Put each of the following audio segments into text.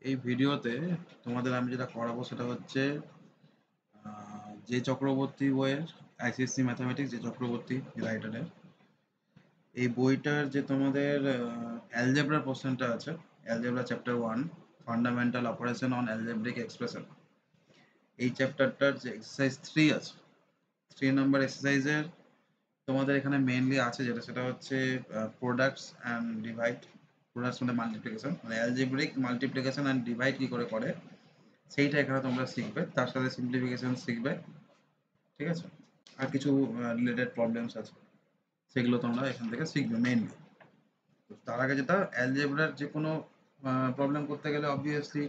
এই ভিডিওতে তোমাদের আমি যেটা করাবো সেটা হচ্ছে যে চক্রবর্তী বইয়ের আইসিএসসি ম্যাথামেটিক্স, যে চক্রবর্তী রাইটারের এই বইটার যে তোমাদের অ্যালজেব্রার পোর্শনটা আছে, algebra chapter 1 fundamental operation on algebraic expression, এই চ্যাপ্টারটার যে এক্সারসাইজ 3 আছে, 3 নাম্বার এক্সারসাইজের তোমাদের এখানে মেইনলি আছে যেটা, সেটা হচ্ছে প্রোডাক্টস অ্যান্ড ডিভাইড। প্রোডাক্টস মানে মাল্টিপ্লিকেশন, মানে অ্যালজেব্রিক মাল্টিপ্লিকেশন অ্যান্ড ডিভাইড কি করে করে সেইটা এখানে তোমরা শিখবে, তার সাথে সিম্পলিফিকেশন শিখবে। ঠিক আছে, আর কিছু রিলেটেড প্রবলেমস আছে, সেগুলো তোমরা এখান থেকে শিখবে মেইনলি। তার আগে যেটা, অ্যালজেব্রার যে কোনো প্রবলেম করতে গেলে অবভিয়াসলি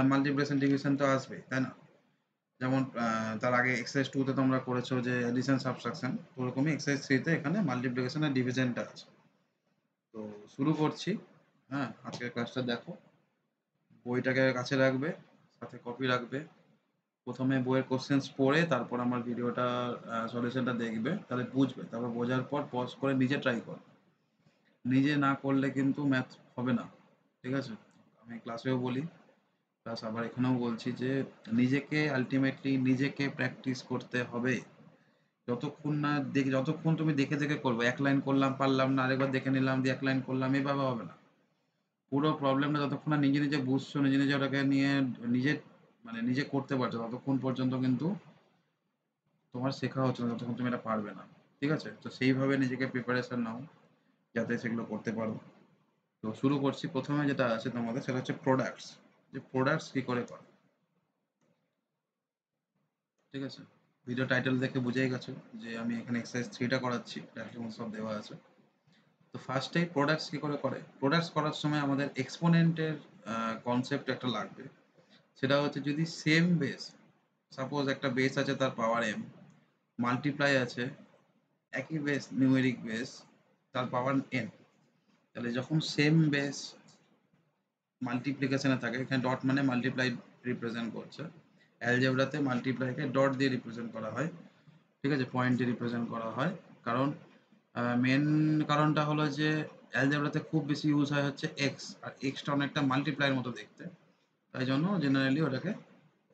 মাল্টিপ্লিকেশন ডিভিশন তো আসবেই, তাই না? যেমন তার আগে এক্সারসাইজ 2 তে তোমরা করেছো যে এডিশন সাবট্রাকশন, ওরকমই এক্সারসাইজ 3 তে এখানে মাল্টিপ্লিকেশন আর ডিভিশনটা আছে। তো শুরু করছি। হ্যাঁ, আজকের ক্লাসটা দেখো, বইটাকে কাছে রাখবে, সাথে কপি রাখবে। প্রথমে বইয়ের কোশ্চেন্স পড়ে তারপর আমার ভিডিওটা সলিউশনটা দেখবে, তাহলে বুঝবে। তারপর বোঝার পর পজ করে নিজে ট্রাই কর। নিজে না করলে কিন্তু ম্যাথ হবে না। ঠিক আছে, আমি ক্লাসেও বলি, প্লাস আবার এখানেও বলছি যে নিজেকে আলটিমেটলি নিজেকে প্র্যাকটিস করতে হবে। যতক্ষণ না যতক্ষণ তুমি দেখে দেখে করবে, এক লাইন করলাম পারলাম না, আরেকবার দেখে নিলাম দিয়ে এক লাইন করলাম, এভাবে হবে না। পুরো প্রবলেমটা যতক্ষণ না নিজে নিজে বুঝছো, নিজে নিজে ওটাকে নিয়ে নিজে মানে নিজে করতে পারছো, ততক্ষণ পর্যন্ত কিন্তু তোমার শেখা হচ্ছে না, যতক্ষণ তুমি এটা পারবে না। ঠিক আছে, তো সেইভাবে নিজেকে প্রিপারেশন নাও যাতে সেগুলো করতে পারো। তো শুরু করছি। প্রথমে যেটা আছে তোমাদের সেটা হচ্ছে প্রোডাক্টস, যে প্রোডাক্টস কি করে করে। ঠিক আছে, ভিডিও টাইটেল দেখে বুঝেই গেছো যে আমি এখানে এক্সারসাইজ 3টা করাচ্ছি, ডাইরেক্ট সব দেওয়া আছে। তো ফার্স্টেই প্রোডাক্টস কি করে করে, প্রোডাক্টস করার সময় আমাদের এক্সপোনেন্টের কনসেপ্ট একটা লাগবে। সেটা হচ্ছে যদি সেম বেস, সাপোজ একটা বেস আছে তার পাওয়ার এম, মাল্টিপ্লাই আছে একই বেস, নিউমেরিক বেস, তার পাওয়ার এন। তাহলে যখন সেম বেস মাল্টিপ্লিকেশনে থাকে, এখানে ডট মানে মাল্টিপ্লাই রিপ্রেজেন্ট করছে, অ্যালজেব্রাতে মাল্টিপ্লাইকে ডট দিয়ে রিপ্রেজেন্ট করা হয়। ঠিক আছে, পয়েন্ট দিয়ে রিপ্রেজেন্ট করা হয়। কারণ মেন কারণটা হলো যে অ্যালজেব্রাতে খুব বেশি ইউজ হয় হচ্ছে এক্স, আর এক্সটা অনেকটা মাল্টিপ্লাইয়ের মতো দেখতে, তাই জন্য জেনারেলি ওটাকে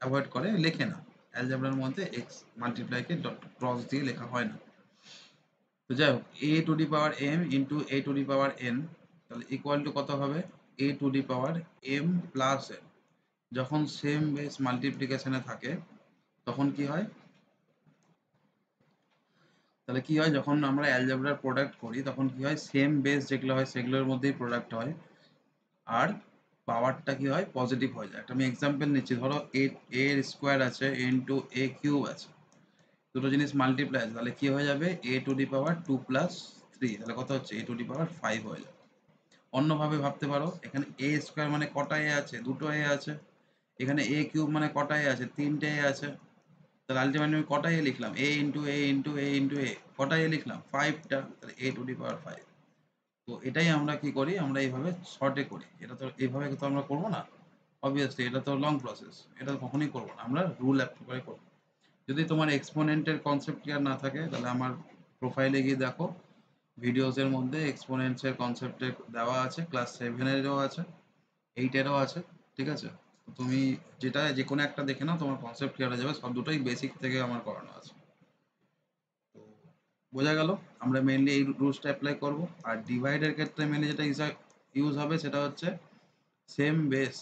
অ্যাভয়েড করে, লেখে না। অ্যালজেব্রার মধ্যে এক্স মাল্টিপ্লাইকে ডট ক্রস দিয়ে লেখা হয় না। তো যাই হোক, a to the power m into a to the power n, তাহলে ইকুয়াল টু কত হবে, a to the power m plus n. যখন সেম বেস মাল্টিপ্লিকেশনে থাকে তখন কি হয়, তাহলে কি হয়, যখন আমরা অ্যালজেব্রার প্রোডাক্ট করি তখন কি হয়, সেম বেস যেগুলো হয় সেগুলোর মধ্যেই প্রোডাক্ট হয়, আর পাওয়ারটা কি হয়, পজিটিভ হয়ে যায়। একটা আমি এক্সাম্পল নিচ্ছি, ধরো এ এর স্কোয়ার আছে ইন্টু এ কিউব আছে, দুটো জিনিস মাল্টিপ্লাই আছে, তাহলে কি হয়ে যাবে, এ টু দি পাওয়ার 2 + 3, তাহলে কত হচ্ছে, এ টু দি পাওয়ার 5 হয়ে যাবে। অন্যভাবে ভাবতে পারো, এখানে এ স্কোয়ার মানে কটা এ আছে, দুটো এ আছে। এখানে এ কিউব মানে কটা এ আছে, তিনটে এ আছে। তাহলে আলটিমেটলি আমি কটা এ লিখলাম, এ ইন্টু এ ইন্টু এ ইন্টু এ, কটা এ লিখলাম, 5টা, তাহলে এ টু দি পাওয়ার 5। তো এটাই আমরা কি করি, আমরা এইভাবে শর্টে করি। এটা তো এইভাবে তো আমরা করবো না, অবভিয়াসলি এটা তো লং প্রসেস, এটা তো কখনোই করবো না, আমরা রুল অ্যাপ্লাই করে করবো। যদি তোমার এক্সপোনেন্টের কনসেপ্ট ক্লিয়ার না থাকে তাহলে আমার প্রোফাইলে গিয়ে দেখো, ভিডিওসের মধ্যে এক্সপোনেন্টসের কনসেপ্টে দেওয়া আছে, ক্লাস 7-এরও আছে, 8-এরও আছে। ঠিক আছে, তো তুমি যেটা যে কোনো একটা দেখে নাও, তোমার কনসেপ্ট ক্লিয়ার হয়ে যাবে। সব দুটোই বেসিক থেকে আমার করানো আছে। তো বোঝা গেল, আমরা মেনলি এই রুলসটা অ্যাপ্লাই করব। আর ডিভাইডের ক্ষেত্রে মেনলি যেটা ইউজ হবে সেটা হচ্ছে সেম বেস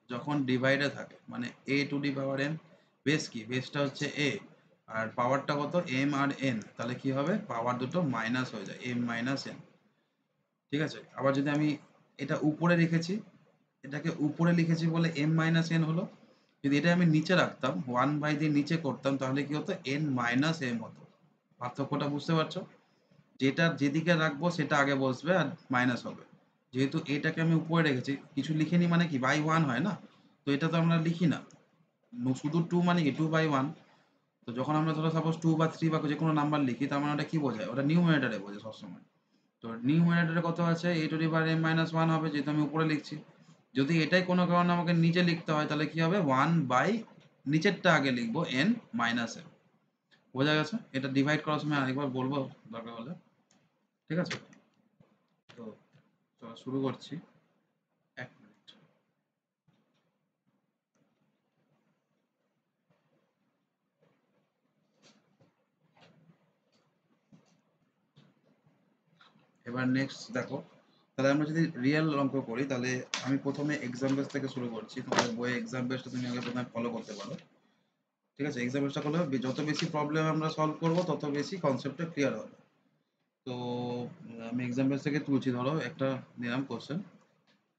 যখন ডিভাইডে থাকে, মানে a to the power n, base কি, বেসটা হচ্ছে এ, আর পাওয়ারটা কত, এম আর এন, তাহলে কি হবে, পাওয়ার দুটো মাইনাস হয়ে যায়, এম মাইনাস এন। ঠিক আছে, আবার যদি আমি এটা উপরে রেখেছি, এটাকে উপরে লিখেছি বলে এম মাইনাস এন হলো, যদি এটা আমি নিচে রাখতাম, 1 বাই দিয়ে নিচে করতাম, তাহলে কি হতো, এন মাইনাস এম হতো। পার্থক্যটা বুঝতে পারছো, যেটা যেদিকে রাখবো সেটা আগে বসবে আর মাইনাস হবে। যেহেতু এটাকে আমি উপরে রেখেছি, কিছু লিখিনি মানে কি, বাই ওয়ান হয় না, তো এটা তো আমরা লিখি না। শুধু টু মানে কি, 2/1। তো যখন আমরা ধরো সাপোজ 2 বা 3 বা যে কোনো নাম্বার লিখি, তার মানে ওটা কি বোঝায়, ওটা নিউমারেটরে বোঝায় সবসময়। তো নিউমারেটরে কত আছে, a⁻m−1 হবে, যেহেতু আমি উপরে লিখছি। যদি এটাই কোনো কারণে আমাকে নিচে লিখতে হয়, তাহলে কি হবে, 1 বাই, নিচেরটা আগে লিখবো, n মাইনাস m। বোঝা গেছে? এটা ডিভাইড করার সময় আরেকবার বলবো দরকার হলে। ঠিক আছে, তো চলো শুরু করছি। 1 মিনিট। এবার নেক্সট দেখো, তাহলে আমরা যদি রিয়েল অঙ্ক করি তাহলে আমি প্রথমে এক্সাম বেস থেকে শুরু করছি। তোমাদের বইয়ে এক্সাম বেসটা তুমি আগে প্রথমে ফলো করতে পারো। ঠিক আছে, এক্সাম বেসটা করলে যত বেশি প্রবলেম আমরা সলভ করব তত বেশি কনসেপ্টটা ক্লিয়ার হবে। তো আমি এক্সাম বেস থেকে তুলছি, ধরো একটা নিলাম কোশ্চেন।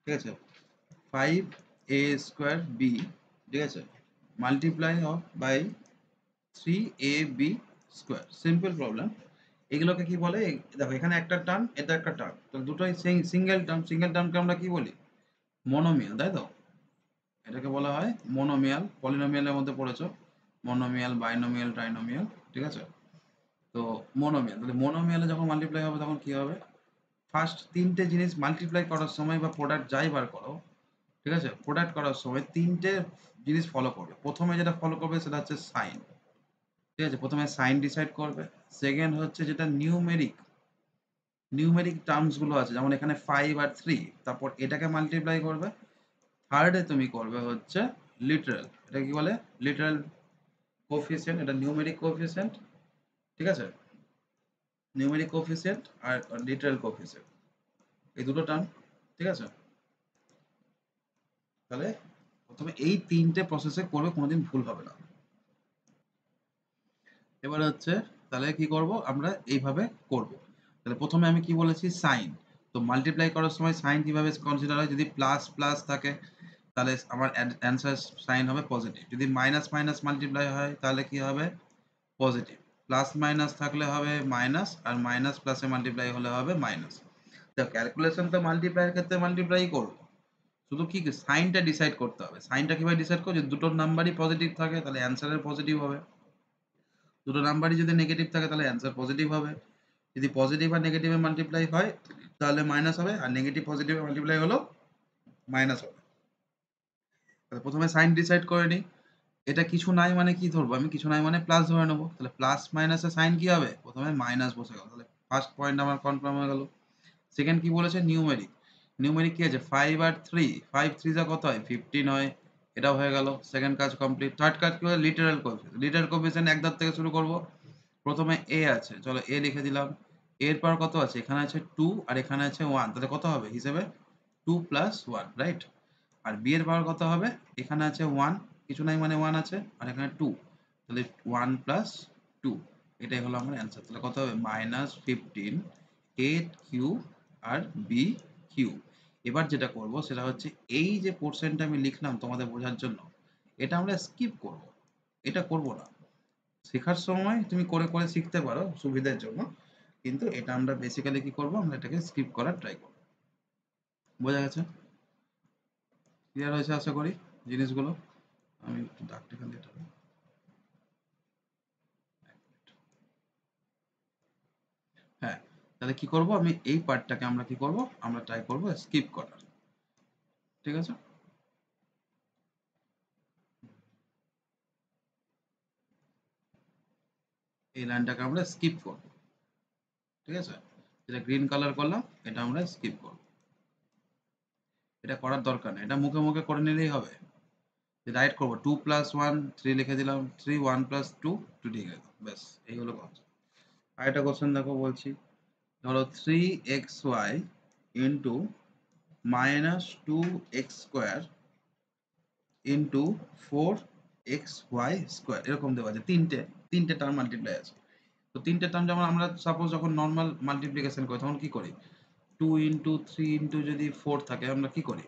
ঠিক আছে, 5a² b, ঠিক আছে, multiply of by 3ab², simple problem. এগুলোকে কি বলে, দেখো এখানে একটা টার্ম, এটা একটা টার্ম, তো দুটোই সিঙ্গেল টার্ম। সিঙ্গেল টার্মকে আমরা কি বলি, মনোমিয়াল, তাই তো। এটাকে বলা হয় মনোমিয়াল। পলিনোমিয়ালের মধ্যে পড়েছো, মনোমিয়াল, বাইনোমিয়াল, ট্রাইনোমিয়াল। ঠিক আছে, তো মনোমিয়াল, তাহলে মনোমিয়ালে যখন মাল্টিপ্লাই হবে তখন কি হবে, ফার্স্ট তিনটে জিনিস মাল্টিপ্লাই করার সময় বা প্রোডাক্ট যাই বার করো, ঠিক আছে, প্রোডাক্ট করার সময় তিনটে জিনিস ফলো করবে। প্রথমে যেটা ফলো করবে সেটা হচ্ছে সাইন। ঠিক আছে, প্রথমে সাইন ডিসাইড করবে। সেকেন্ড হচ্ছে যেটা নিউমেরিক, নিউমেরিক টার্মস গুলো আছে, যেমন এখানে 5 আর 3, তারপর এটাকে মাল্টিপ্লাই করবে। থার্ডে তুমি করবে হচ্ছে লিটারাল, এটা কি বলে, লিটারাল কোফিসিয়েন্ট, এটা নিউমেরিক কোফিসিয়েন্ট। ঠিক আছে, নিউমেরিক কোফিসিয়েন্ট আর লিটারাল কোফিসিয়েন্ট, এই দুটো টার্ম। ঠিক আছে, তাহলে প্রথমে এই তিনটে প্রসেসে করবে, কোনোদিন ভুল হবে না। এবার হচ্ছে তাহলে কি করব, আমরা এইভাবে করব। তাহলে প্রথমে আমি কি বলেছি, সাইন। তো মাল্টিপ্লাই করার সময় সাইন কিভাবে কনসিডার হয়, যদি প্লাস প্লাস থাকে তাহলে আমার অ্যান্সার সাইন হবে পজিটিভ। যদি মাইনাস মাইনাস মাল্টিপ্লাই হয় তাহলে কি হবে, পজিটিভ। প্লাস মাইনাস থাকলে হবে মাইনাস, আর মাইনাস প্লাসে মাল্টিপ্লাই হলে হবে মাইনাস। তো ক্যালকুলেশন তো মাল্টিপ্লাইয়ের ক্ষেত্রে মাল্টিপ্লাই করব, শুধু কি সাইনটা ডিসাইড করতে হবে। সাইনটা কিভাবে ডিসাইড করবো, যদি দুটোর নাম্বারই পজিটিভ থাকে তাহলে অ্যান্সারের পজিটিভ হবে, দুটো নাম্বারই যদি নেগেটিভ থাকে তাহলে অ্যান্সার পজিটিভ হবে। যদি পজিটিভ আর নেগেটিভে মাল্টিপ্লাই হয় তাহলে মাইনাস হবে, আর নেগেটিভ পজিটিভে মাল্টিপ্লাই হলো মাইনাস হবে। তাহলে প্রথমে সাইন ডিসাইড করে নিই। এটা কিছু নাই মানে কি ধরবো, আমি কিছু নাই মানে প্লাস ধরে নেবো। তাহলে প্লাস মাইনাসে সাইন কি হবে, প্রথমে মাইনাস বসে গেল, তাহলে ফার্স্ট পয়েন্ট আমার কনফার্ম হয়ে গেল। সেকেন্ড কি বলেছে, নিউমেরিক। নিউমেরিক কি আছে, 5 আর 3, 5 3 যা কত হয়, 15 হয়, এটাও হয়ে গেল, সেকেন্ড কাজ কমপ্লিট। থার্ড কাজ কি হয়, লিটারাল কোএফিসিয়েন্ট। লিটারাল কোএফিসিয়েন্ট এক ধার থেকে শুরু করব। প্রথমে এ আছে, চলো এ লিখে দিলাম। এরপর কত আছে, এখানে আছে 2 আর এখানে আছে 1, তাহলে কত হবে হিসেবে 2 প্লাস 1, রাইট। আর বি এর পাওয়ার কত হবে, এখানে আছে 1, কিছু নাই মানে 1 আছে, আর এখানে 2, তাহলে 1 প্লাস 2, এটাই হলো আমার অ্যান্সার। তাহলে কত হবে, -15 8 কিউ আর বি কিউ। এবার যেটা করব সেটা হচ্ছে এই যে পোর্শনটা আমি লিখলাম তোমাদের বোঝার জন্য, এটা আমরা স্কিপ করব, এটা করব না। শেখার সময় তুমি করে করে শিখতে পারো সুবিধার জন্য, কিন্তু এটা আমরা বেসিক্যালি কি করব, আমরা এটাকে স্কিপ করার ট্রাই করব। বোঝা গেছে, ক্লিয়ার হয়েছে আশা করি জিনিসগুলো। আমি একটু ডাকটা খালি এটা, হ্যাঁ। তাহলে কি করব, আমি এই পার্টটাকে আমরা কি করব, আমরা ট্রাই করব স্কিপ করার। ঠিক আছে, এই লাইনটাকে আমরা স্কিপ করব। ঠিক আছে, যেটা গ্রিন কালার করলাম এটা আমরা স্কিপ করব, এটা করার দরকার নেই, এটা মুখে মুখে করে নিলেই হবে। রাইট করবো 2 প্লাস 1 3 লিখে দিলাম, 3 1 প্লাস 2 2 ঠিক আছে, ব্যাস এই হলো কথা। আরেকটা কোশ্চেন দেখো বলছি, ধরো 3xy into -2x² into 4xy², এরকম দেওয়া আছে। তিনটে তিনটে টার্ম মাল্টিপ্লাই আছে। তো তিনটে টার্ম যেমন আমরা সাপোজ যখন নর্মাল মাল্টিপ্লিকেশন করি তখন কি করি, 2 ইন্টু 3 ইন্টু যদি 4 থাকে আমরা কি করি,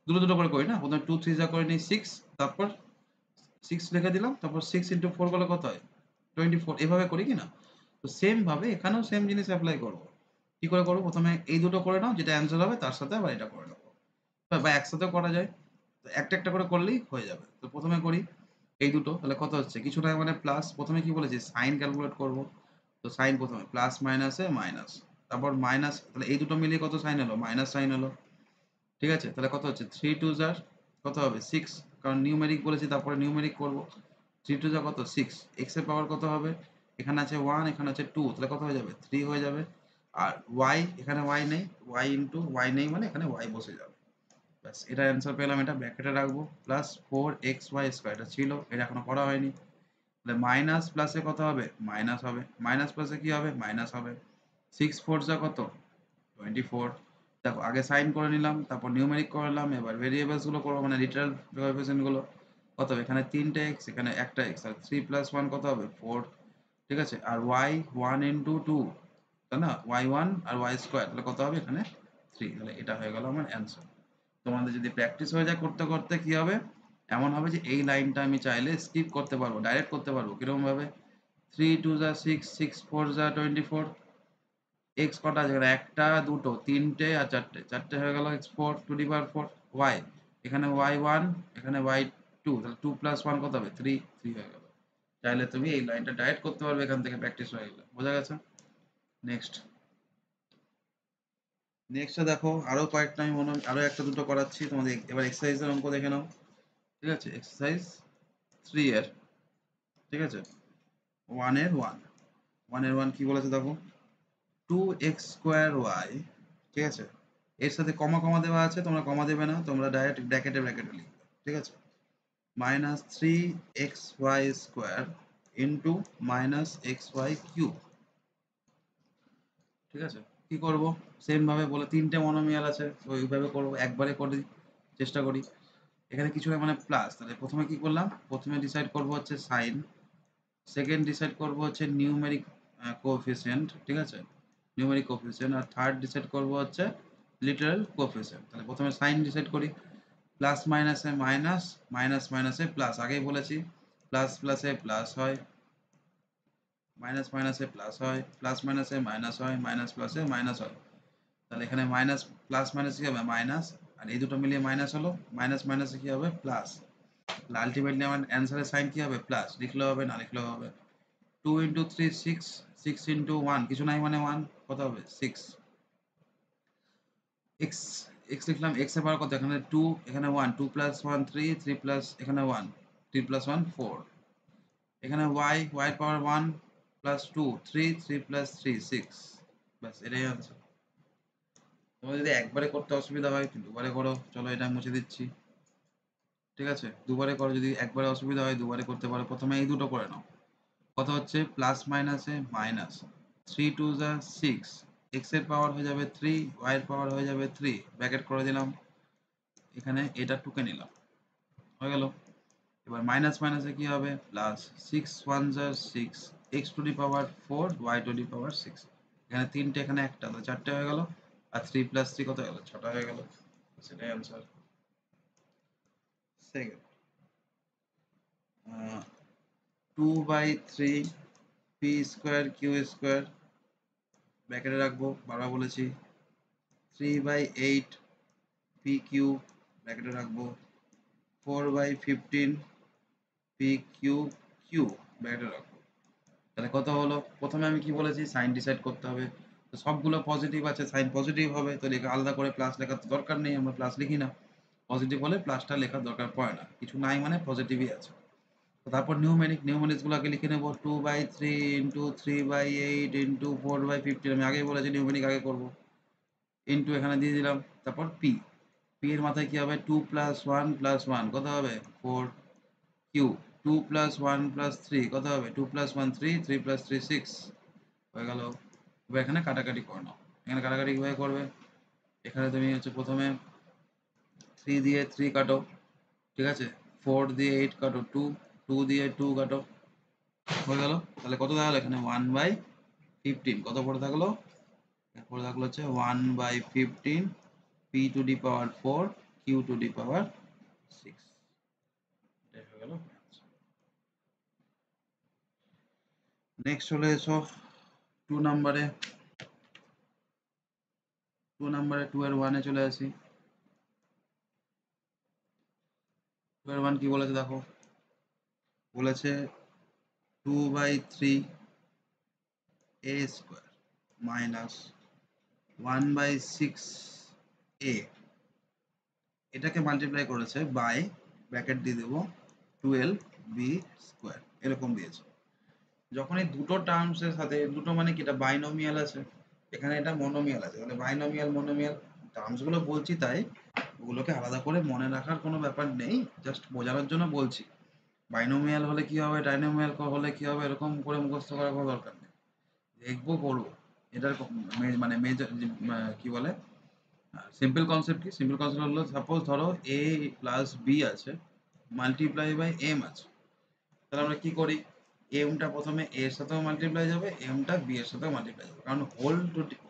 দুটো দুটো করে করি না, প্রথমে 2 3 যা করে নিই 6, তারপর 6 লিখে দিলাম, তারপর 6 ইন্টু 4 করলে কত হয়, 24, এভাবে করি কি না। তো সেম ভাবে এখানেও সেম জিনিস অ্যাপ্লাই করবো। কি করে করবো, প্রথমে এই দুটো করে নাও, যেটা অ্যান্সার হবে তার সাথে আবার এটা করে নেবো, বা একসাথেও করা যায়। তো একটা একটা করে করলেই হয়ে যাবে। তো প্রথমে করি এই দুটো, তাহলে কত হচ্ছে, কিছু না মানে প্লাস, প্রথমে কি বলেছি সাইন ক্যালকুলেট করব। তো সাইন প্রথমে প্লাস মাইনাসে মাইনাস, তারপর মাইনাস, তাহলে এই দুটো মিলিয়ে কত সাইন হলো, মাইনাস সাইন হলো। ঠিক আছে, তাহলে কত হচ্ছে, 3 2 জার কত হবে 6, কারণ নিউমেরিক বলেছি তারপরে নিউমেরিক করব। 3 2 যা কত 6, x এর পাওয়ার কত হবে, এখানে আছে 1 এখানে আছে 2, তাহলে কত হয়ে যাবে 3 হয়ে যাবে। আর y, এখানে y নেই, y ইন্টু y নেই মানে এখানে y বসে যাবে, ব্যাস এটা অ্যান্সার পেলাম। এটা ব্র্যাকেটে রাখবো, প্লাস 4xy², এটা ছিল, এটা এখনো করা হয়নি। তাহলে মাইনাস প্লাসে কত হবে, মাইনাস হবে, মাইনাস প্লাসে কি হবে, মাইনাস হবে। 6 4 যা কত 24। দেখো আগে সাইন করে নিলাম, তারপর নিউমেরিক করলাম, এবার ভেরিয়েবলস গুলো করবো মানে লিটারাল কোএফিসিয়েন্ট গুলো। কত হবে এখানে 3টে এক্স, এখানে একটা এক্স, আর 3 + 1 কত হবে 4। ঠিক আছে, আর ওয়াই 1 × 2, তাই না, y1 আর y স্কোয়ার, তাহলে কত হবে এখানে 3। তাহলে এটা হয়ে গেল আমার অ্যান্সার। তোমাদের যদি প্র্যাকটিস হয়ে যায় করতে করতে কি হবে, এমন হবে যে এই লাইনটা আমি চাইলে স্কিপ করতে পারবো, ডাইরেক্ট করতে পারবো। কিরকম ভাবে, 3 × 2 = 6, 6 × 4 = 24। এক্স কটা আছে এখানে, একটা দুটো তিনটে আর চারটে, চারটে হয়ে গেল x4 two the power 4। Y এখানে y1, এখানে y2, তাহলে 2 + 1 কত হবে 3, 3 হয়ে গেল। চাইলে তুমি এই লাইনটা ডাইরেক্ট করতে পারবে এখান থেকে প্র্যাকটিস হয়ে গেলে। বোঝা গেছে? নেক্সট নেক্সটে দেখো আরো কয়েকটা আমি আরো একটা দুটো করাচ্ছি তোমাদের। এবার এক্সারসাইজের অঙ্ক দেখে নাও। ঠিক আছে, এক্সারসাইজ 3 এর, ঠিক আছে, 1 এর 1 কি বলেছে দেখো, 2x² ঠিক আছে, এর সাথে কমা কমা দেওয়া আছে, তোমরা কমা দেবে না, তোমরা ডাইরেক্ট ব্র্যাকেটে ব্র্যাকেটে লিখবে। ঠিক আছে, -3xy² ইন্টু -xy³ ঠিক আছে। কি করব, সেম ভাবে বলে তিনটে মনোমিয়াল আছে, ওইভাবে করবো, একবারে করে চেষ্টা করি। এখানে কিছু মানে প্লাস, তাহলে প্রথমে কি করলাম, প্রথমে ডিসাইড করব হচ্ছে সাইন, সেকেন্ড ডিসাইড করব হচ্ছে নিউমেরিক কোএফিসিয়েন্ট, ঠিক আছে, নিউমেরিক কোএফিসিয়েন্ট, আর থার্ড ডিসাইড করব হচ্ছে লিটারাল কোএফিসিয়েন্ট। তাহলে প্রথমে সাইন ডিসাইড করি, প্লাস মাইনাসে মাইনাস, মাইনাস মাইনাসে প্লাস, আগেই বলেছি প্লাস প্লাসে প্লাস হয়, মাইনাস মাইনাসে প্লাস হয়, প্লাস মাইনাসে মাইনাস হয়, মাইনাস প্লাসে মাইনাস হয়। তাহলে এখানে মাইনাস প্লাস মাইনাস কি হবে মাইনাস, আর এই দুটো মিলিয়ে মাইনাস হলো, মাইনাস মাইনাসে কি হবে প্লাস। আলটিমেটলি আমার অ্যান্সারের সাইন কি হবে প্লাস, লিখলেও হবে না লিখলেও হবে। 2 × 3 6, 6 × 1 কিছু নাই মানে 1, কত হবে 6। x x লিখলাম, x এর পাওয়ার কত, এখানে 2, এখানে 1, 2 + 1 3, 3 প্লাস এখানে 1, 3 + 1 4, এখানে y এর পাওয়ার 1 + 2 3, 3 + 3 6, ব্যাস এটাই আনসার। তোমাদের যদি একবারে করতে অসুবিধা হয় দুবারে করো, চলো এটা মুছে দিচ্ছি। ঠিক আছে, দুবারে করো, যদি একবারে অসুবিধা হয় দুবারে করতে পারো। প্রথমে এই দুটো করে নাও, কত হচ্ছে প্লাস মাইনাসে মাইনাস, 3 × 2 = 6, এক্স এর পাওয়ার হয়ে যাবে 3, ওয়াই এর পাওয়ার হয়ে যাবে 3, ব্র্যাকেট করে দিলাম, এখানে এটা টুকে নিলাম, হয়ে গেল। এবার মাইনাস মাইনাসে কি হবে প্লাস, 6 × 1 = 6, x⁴, y⁴, এখানে তিনটে এখানে একটা, তাহলে চারটে হয়ে গেল, আর 3 + 3 কত গেল 6টা হয়ে গেল। সেটাই অ্যান্সার। সেকেন্ড 2/3 p²q² ব্র্যাকেটে রাখবো, বারবার বলেছি। 3/8 pq ব্র্যাকেটে রাখবো, 4/15 pq ব্র্যাকেটে রাখবো। তাহলে কত হলো, প্রথমে আমি কি বলেছি সাইন ডিসাইড করতে হবে, তো সবগুলো পজিটিভ আছে, সাইন পজিটিভ হবে, তো আলাদা করে প্লাস লেখার তো দরকার নেই, আমরা প্লাস লিখি না, পজিটিভ হলে প্লাসটা লেখার দরকার পড়ে না, কিছু নাই মানে পজিটিভই আছে। তারপর নিউমেরিক্স গুলোকে লিখে নেবো, 2/3 ইন্টু 3/8 ইন্টু 4/15, আমি আগেই বলেছি নিউমেরিক আগে করবো, ইন্টু এখানে দিয়ে দিলাম, তারপর পি, পি এর মাথায় কি হবে 2 + 1 + 1 কত হবে 4, কিউ 2 + 1 + 3 কত হবে 2 + 1 3, 3 + 3 6 হয়ে গেল। এবার এখানে কাটাকাটি করে নাও, এখানে কাটাকাটি কিভাবে করবে, এখানে তুমি হচ্ছে প্রথমে 3 দিয়ে 3 কাটো, ঠিক আছে, 4 দিয়ে 8 কাটো, 2, 2 দিয়ে 2 কাটো, হয়ে গেল। তাহলে কত দাঁড়ালো এখানে 1/15, কত পড়ে থাকলো, পড়ে থাকলো হচ্ছে 1/15 p⁴ q⁴ 6, এটা হয়ে গেল। নেক্সট চলে এসো 2 নম্বরে, 2 এর 1 এ চলে আসি। 2 এর 1 কি বলেছে দেখো, বলেছে 2/3 a² মাইনাস 1/6 a, এটাকে মাল্টিপ্লাই করেছে বাই, ব্র্যাকেট দিয়ে দেবো 12b², এরকম দিয়েছে। যখন এই দুটো টার্মস এর সাথে, দুটো মানে কি, এটা বাইনোমিয়াল আছে, এখানে এটা মনোমিয়াল আছে, তাহলে বাইনোমিয়াল মনোমিয়াল টার্মস গুলো বলছি, তাই ওগুলোকে আলাদা করে মনে রাখার কোনো ব্যাপার নেই, জাস্ট বোঝানোর জন্য বলছি। বাইনোমিয়াল হলে কি হবে, ডাইনোমিয়াল হলে কি হবে, এরকম করে মুখস্থ করার কোনো দরকার নেই, দেখবো পড়বো। এটার মানে মেজর কি বলে সিম্পল কনসেপ্ট কি? সিম্পল কনসেপ্ট হলো সাপোজ ধরো a প্লাস বি আছে মাল্টিপ্লাই বাই এম আছে, তাহলে আমরা কি করি? এমটা প্রথমে a এর সাথেও মাল্টিপ্লাই যাবে, এমটা বি এর সাথেও মাল্টিপ্লাই যাবে, কারণ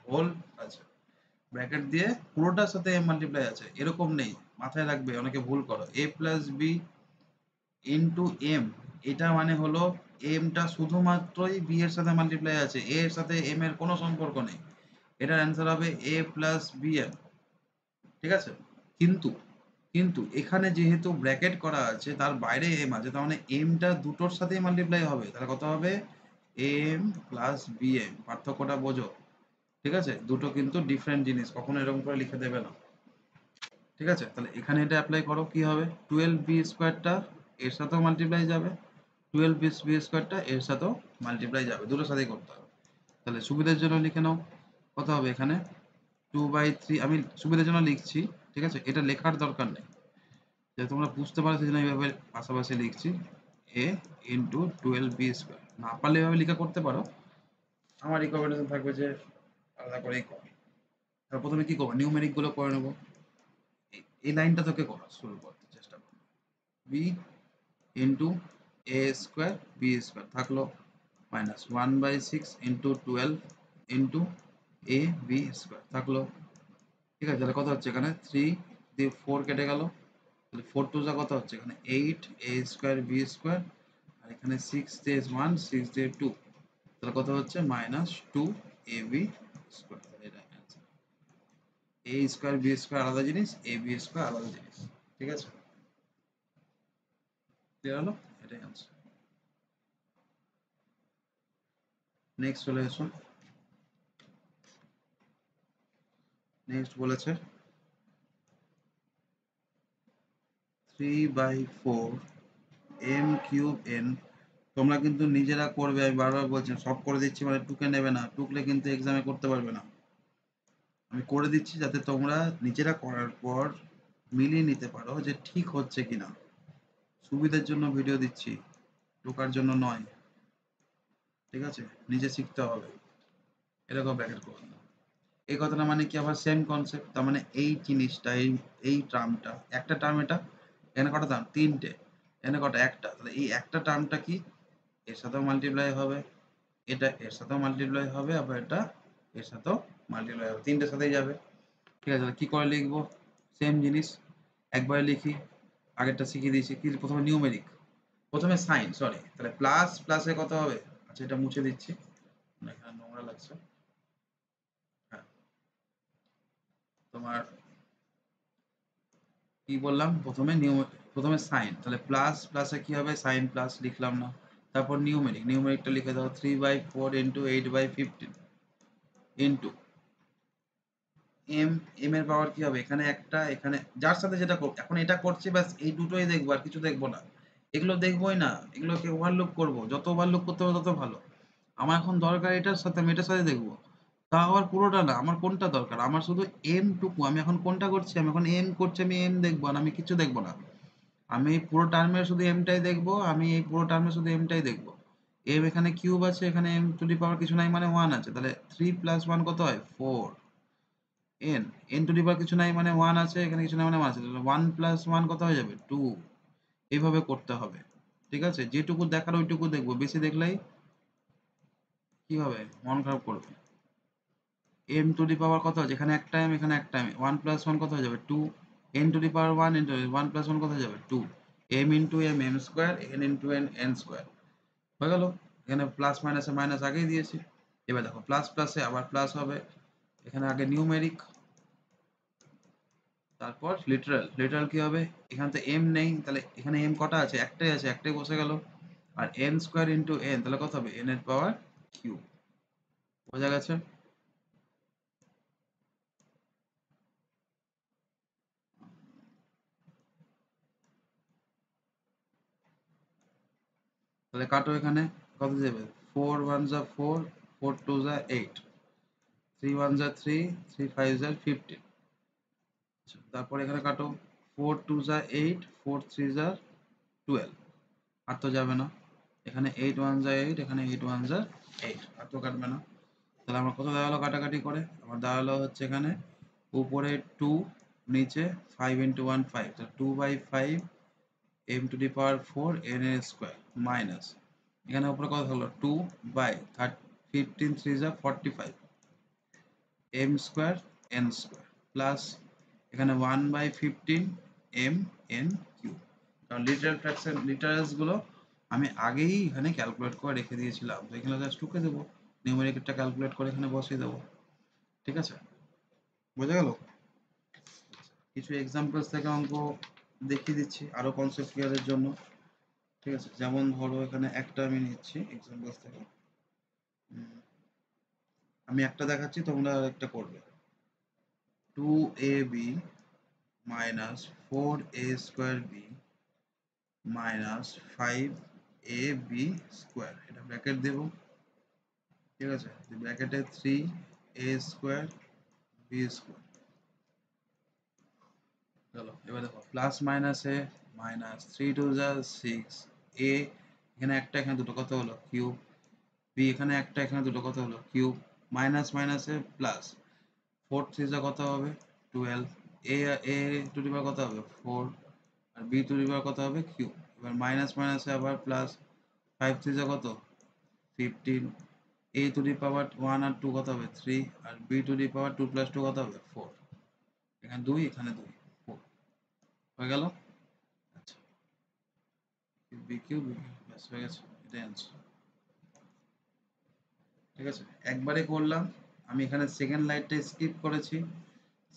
হোল আছে ব্র্যাকেট দিয়ে পুরোটার সাথে এম মাল্টিপ্লাই আছে এরকম নেই। মাথায় রাখবে, অনেকে ভুল করো। a plus b into m, এটা মানে হলো এমটা শুধুমাত্রই বি এর সাথে মাল্টিপ্লাই আছে, এ এর সাথে এম এর কোনো সম্পর্ক নেই। এটার অ্যান্সার হবে a প্লাস বি এম। ঠিক আছে? কিন্তু কিন্তু এখানে যেহেতু ব্র্যাকেট করা আছে তার বাইরে এম আছে, তার মানে এমটা দুটোর সাথেই মাল্টিপ্লাই হবে, তাহলে কত হবে? M plus b m. পার্থক্যটা বোঝো। ঠিক আছে? দুটো কিন্তু ডিফারেন্ট জিনিস, কখনো এরকম করে লিখে দেবে না। ঠিক আছে? তাহলে এখানে এটা অ্যাপ্লাই করো, কি হবে? 12b স্কোয়ারটা এর সাথেও মাল্টিপ্লাই যাবে, 12b স্কোয়ারটা এর সাথেও মাল্টিপ্লাই যাবে, দুটোর সাথেই করতে হবে। তাহলে সুবিধার জন্য লিখে নাও, কত হবে এখানে? 2/3। আমি সুবিধার জন্য লিখছি, ঠিক আছে? এটা লেখার দরকার নেই, যাতে তোমরা বুঝতে পারো সেজন্য এইভাবে পাশাপাশি লিখছি। a ইন্টু 12b স্কোয়ার, না পারলে এভাবে লিখা করতে পারো, আমার রিকমেন্ডেশন থাকবে যে আলাদা করেই করো। তাহলে প্রথমে কি করবো? নিউমেরিক গুলো করে নেবো। এই লাইনটা তোকে করা শুরু করতে চেষ্টা করো। b into a square b square থাকলো, minus 1/6 into 12 into a b square থাকলো। ঠিক আছে? তাহলে কত হচ্ছে এখানে? 3 দিয়ে 4 কেটে গেল, তাহলে 4 টু যা কত হচ্ছে এখানে? 8 a স্কোয়ার বি স্কোয়ার, আর এখানে 6 দিয়ে 1, 6 দিয়ে 2, তাহলে কত হচ্ছে? Minus 2 a b square. তাহলে এটা answer. a square b square আলাদা জিনিস, a b স্কোয়ার আলাদা জিনিস। ঠিক আছে? ক্লিয়ার হলো? এটাই অ্যান্সার। নেক্সট চলে এসো। নেক্সট বলেছে 3/4 m কিউব n। তোমরা কিন্তু নিজেরা করবে, আমি বারবার বলছি, সব করে দিচ্ছি মানে টুকে নেবে না, টুকলে কিন্তু এক্সামে করতে পারবে না। আমি করে দিচ্ছি যাতে তোমরা নিজেরা করার পর মিলিয়ে নিতে পারো যে ঠিক হচ্ছে কিনা। সুবিধার জন্য ভিডিও দিচ্ছি, টোকার জন্য নয়। ঠিক আছে? নিজে শিখতে হবে। এরকম ব্র্যাকেট করবে না। এই কথাটা মানে কি? আবার সেম কনসেপ্ট, তার মানে এই জিনিসটা, এই টার্মটা, একটা টার্ম এটা, এখানে কটা টার্ম? তিনটে। এখানে কটা? একটা। তাহলে এই একটা টার্মটা কি এর সাথেও মাল্টিপ্লাই হবে, এটা এর সাথেও মাল্টিপ্লাই হবে, আবার এটা এর সাথেও মাল্টিপ্লাই হবে, তিনটের সাথেই যাবে। ঠিক আছে? তাহলে কি করে লিখবো? সেম জিনিস একবারে লিখি, আগেরটা শিখিয়ে দিয়েছি। কি প্রথমে? নিউমেরিক, প্রথমে সাইন, সরি, তাহলে প্লাস প্লাসে কত হবে? আচ্ছা, এটা মুছে দিচ্ছি, না, এখানে নোংরা লাগছে। হ্যাঁ, তোমার কি বললাম? প্রথমে সাইন, তাহলে প্লাস প্লাসে কি হবে? সাইন প্লাস লিখলাম না। তারপর নিউমেরিকটা লিখে দাও, 3/4 ইন্টু 8/15 ইন্টু এম। এম এর পাওয়ার কি হবে? এখানে একটা, এখানে যার সাথে যেটা এখন এটা করছি, ব্যাস এই দুটোই দেখবো, আর কিছু দেখবো না। এগুলো দেখবোই না, এগুলোকে ওভারলুক করবো, যত ওভারলুক করতে পারবো তত ভালো। আমার এখন দরকার এটার সাথে, আমি এটার সাথে দেখবো। তা আবার পুরোটা না, আমার কোনটা দরকার? আমার শুধু এম টুকু, আমি এখন কোনটা করছি? আমি এখন এম করছি, আমি এম দেখবো, আর আমি কিছু দেখবো না। আমি এই পুরো টার্মের শুধু এমটাই দেখবো, আমি এই পুরো টার্মের শুধু এমটাই দেখবো। এম এখানে কিউব আছে, এখানে এম টু দি পাওয়ার কিছু নাই মানে 1 আছে, তাহলে 3 প্লাস 1 কত হয়? 4 এন। এন টু দি পাওয়ার কিছু নাই মানে 1 আছে, এখানে কিছু নাই মানে 1 আছে, তাহলে 1 প্লাস 1 কত হয়ে যাবে? 2। এইভাবে করতে হবে। ঠিক আছে? যেটুকু দেখার ওইটুকু দেখবো, বেশি দেখলেই কি হবে? মন খারাপ করবে। এম টু দি পাওয়ার কত আছে? এখানে একটা এম, এখানে একটা এম, 1 প্লাস 1 কত হয়ে যাবে? 2। N to the power 1 into 1 plus 1 কত হয়ে যাবে? 2। M into m, m square, n into n, n square. হয়ে গেল। এখানে প্লাস মাইনাসে মাইনাস আগেই দিয়েছি। এবার দেখো প্লাস প্লাসে আবার প্লাস হবে। এখানে আগে নিউমেরিক, তারপর লিটারাল। লিটারাল কি হবে? এখানে তো এম নেই, তাহলে এখানে এম কটা আছে? একটাই আছে, একটাই বসে গেল। আর এন স্কোয়ার ইন্টু এন, তাহলে কত হবে? এন এর পাওয়ার কিউব। বোঝা গেছে? তাহলে কাটো, এখানে কত যাবে? 4 1 যা 4, 4 2 যা 8, 3 1 যা 3, 3 5 যা 15। তারপর এখানে কাটো, 4 2 যা 8, 4 3 যা 12। আর তো যাবে না। এখানে 8 1 যা 8, এখানে 8 1 যা 8, আর তো কাটবে না। তাহলে আমার কত দাঁড়ালো কাটাকাটি করে? আমার দাঁড়ালো হচ্ছে এখানে উপরে 2, নিচে 5 into 1 5, তো 2/5 m to the power 4 n এর স্কয়ার মাইনাস এখানে উপরে কত হলো 2/15 3 যা 45 m square n square plus এখানে 1/15 m n কিউব। কারণ লিটারাল ফ্র্যাকশন লিটারালস গুলো আমি আগেই এখানে ক্যালকুলেট করে রেখে দিয়েছিলাম, তো এখানে জাস্ট টুকে দেবো, নিউমেরিকটা ক্যালকুলেট করে এখানে বসিয়ে দেবো। ঠিক আছে, বোঝা গেল? কিছু এক্সাম্পলস থেকে অঙ্ক দেখিয়ে দিচ্ছি আরো কনসেপ্ট ক্লিয়ারের জন্য। ঠিক আছে, যেমন ধরো এখানে একটা আমি নিচ্ছি এক্সাম্পলস থেকে, আমি একটা দেখাচ্ছি তোমরা আরেকটা করবে। 2ab minus 4a square b minus 5ab square, এটা ব্র্যাকেট দেবো। ঠিক আছে, ব্র্যাকেটে 3a square b square। চলো এবার দেখো প্লাস মাইনাসে মাইনাস 3 2 যা 6 a এখানে একটা এখানে দুটো কত হলো কিউব, b এখানে একটা এখানে দুটো কত হলো কিউব, মাইনাস মাইনাসে প্লাস 4 3 যা কত হবে 12, a টু দি পাওয়ার কত হবে 4 আর b টু দি পাওয়ার কত হবে কিউব। এবার মাইনাস মাইনাসে আবার প্লাস 5 3 যা কত 15, a টু দি পাওয়ার 1 আর 2 কত হবে 3 আর b two the power 2 plus 2 কত হবে 4, এখানে 2 এখানে 2 4 হয়ে গেল। আচ্ছা বি কিউ ব্যাস হয়ে গেছে, এটাই আনসার। ঠিক আছে, একবারে করলাম। আমি এখানে সেকেন্ড লাইনটা স্কিপ করেছি,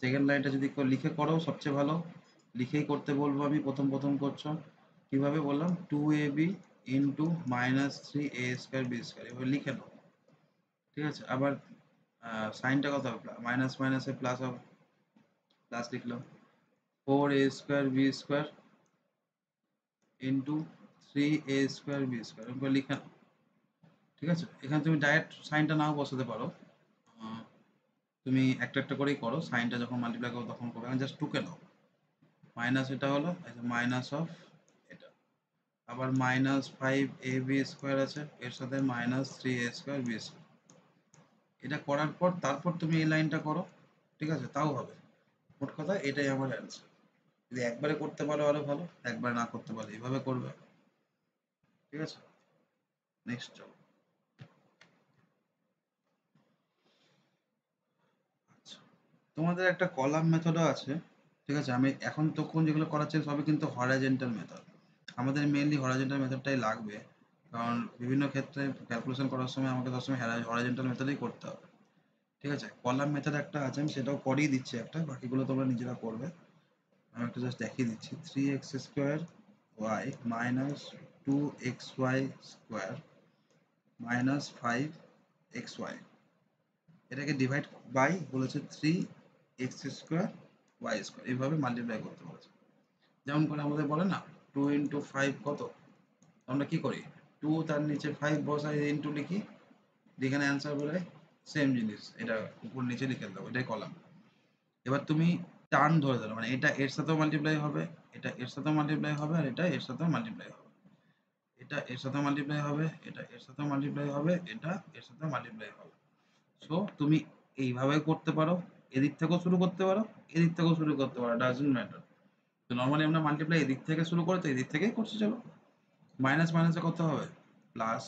সেকেন্ড লাইনটা যদি লিখে করো সবচেয়ে ভালো, লিখেই করতে বলবো আমি, প্রথম প্রথম করছো। কিভাবে বললাম 2ab into minus 3a square b square, এভাবে লিখে নাও। ঠিক আছে, আবার সাইনটা কত হবে মাইনাস মাইনাসে প্লাস হবে, প্লাস লিখলাম 4a square b square into 3a square b square, এভাবে লিখে নাও। ঠিক আছে, এখানে তুমি ডাইরেক্ট সাইনটা নাও বসাতে পারো, তুমি একটা একটা করেই করো, সাইনটা যখন মাল্টিপ্লাই করো তখন করো, জাস্ট টুকে নাও। মাইনাস এটা হলো মাইনাস অফ এটা, আবার মাইনাস 5ab স্কোয়ার আছে, এর সাথে minus 3a square b square. এটা করার পর তারপর তুমি এই লাইনটা করো, ঠিক আছে, তাও হবে। মোট কথা এটাই আমার অ্যান্সার। যদি একবারে করতে পারো আরো ভালো, একবার না করতে পারো এইভাবে করবে। ঠিক আছে, নেক্সট চলো। আচ্ছা, তোমাদের একটা কলাম মেথডও আছে। ঠিক আছে, আমি এখন তখন যেগুলো করাচ্ছি সবই কিন্তু হরাইজন্টাল মেথড। আমাদের মেইনলি হরাইজন্টাল মেথডটাই লাগবে, কারণ বিভিন্ন ক্ষেত্রে ক্যালকুলেশন করার সময় আমাকে সবসময় হরাইজন্টাল মেথডেই করতে হবে। ঠিক আছে, কলাম মেথড একটা আছে, আমি সেটাও করিয়ে দিচ্ছি একটা, বাকিগুলো তোমরা নিজেরা করবে। আমি একটা জাস্ট দেখিয়ে দিচ্ছি, 3x square y minus 2xy square minus 5xy, এটাকে ডিভাইড বাই বলেছে 3x স্কোয়ার ওয়াই স্কোয়ার, এইভাবে মাল্টিপ্লাই করতে বলেছে। যেমন করে আমাদের বলে না 2 ইন্টু 5 কত, আমরা কি করি 2 তার নিচে 5 বসাই ইন্টু লিখি, যেখানে অ্যান্সার বলে সেম জিনিস, এটা উপর নিচে লিখে দাও, এটাই কলাম। এবার তুমি টার্ম ধরে ধরো, মানে এটা এর সাথেও মাল্টিপ্লাই হবে, এটা এর সাথেও মাল্টিপ্লাই হবে, আর এটা এর সাথেও মাল্টিপ্লাই হবে, এটা এর সাথেও মাল্টিপ্লাই হবে, এটা এর সাথেও মাল্টিপ্লাই হবে, এটা এর সাথেও মাল্টিপ্লাই হবে। সো তুমি এইভাবে করতে পারো, এদিক থেকেও শুরু করতে পারো, এদিক থেকেও শুরু করতে পারো, ডাজন্ট ম্যাটার। তো নর্মালি আমরা মাল্টিপ্লাই এদিক থেকে শুরু করে তো এদিক থেকেই করছি, চলো। মাইনাস মাইনাসে কত হবে প্লাস,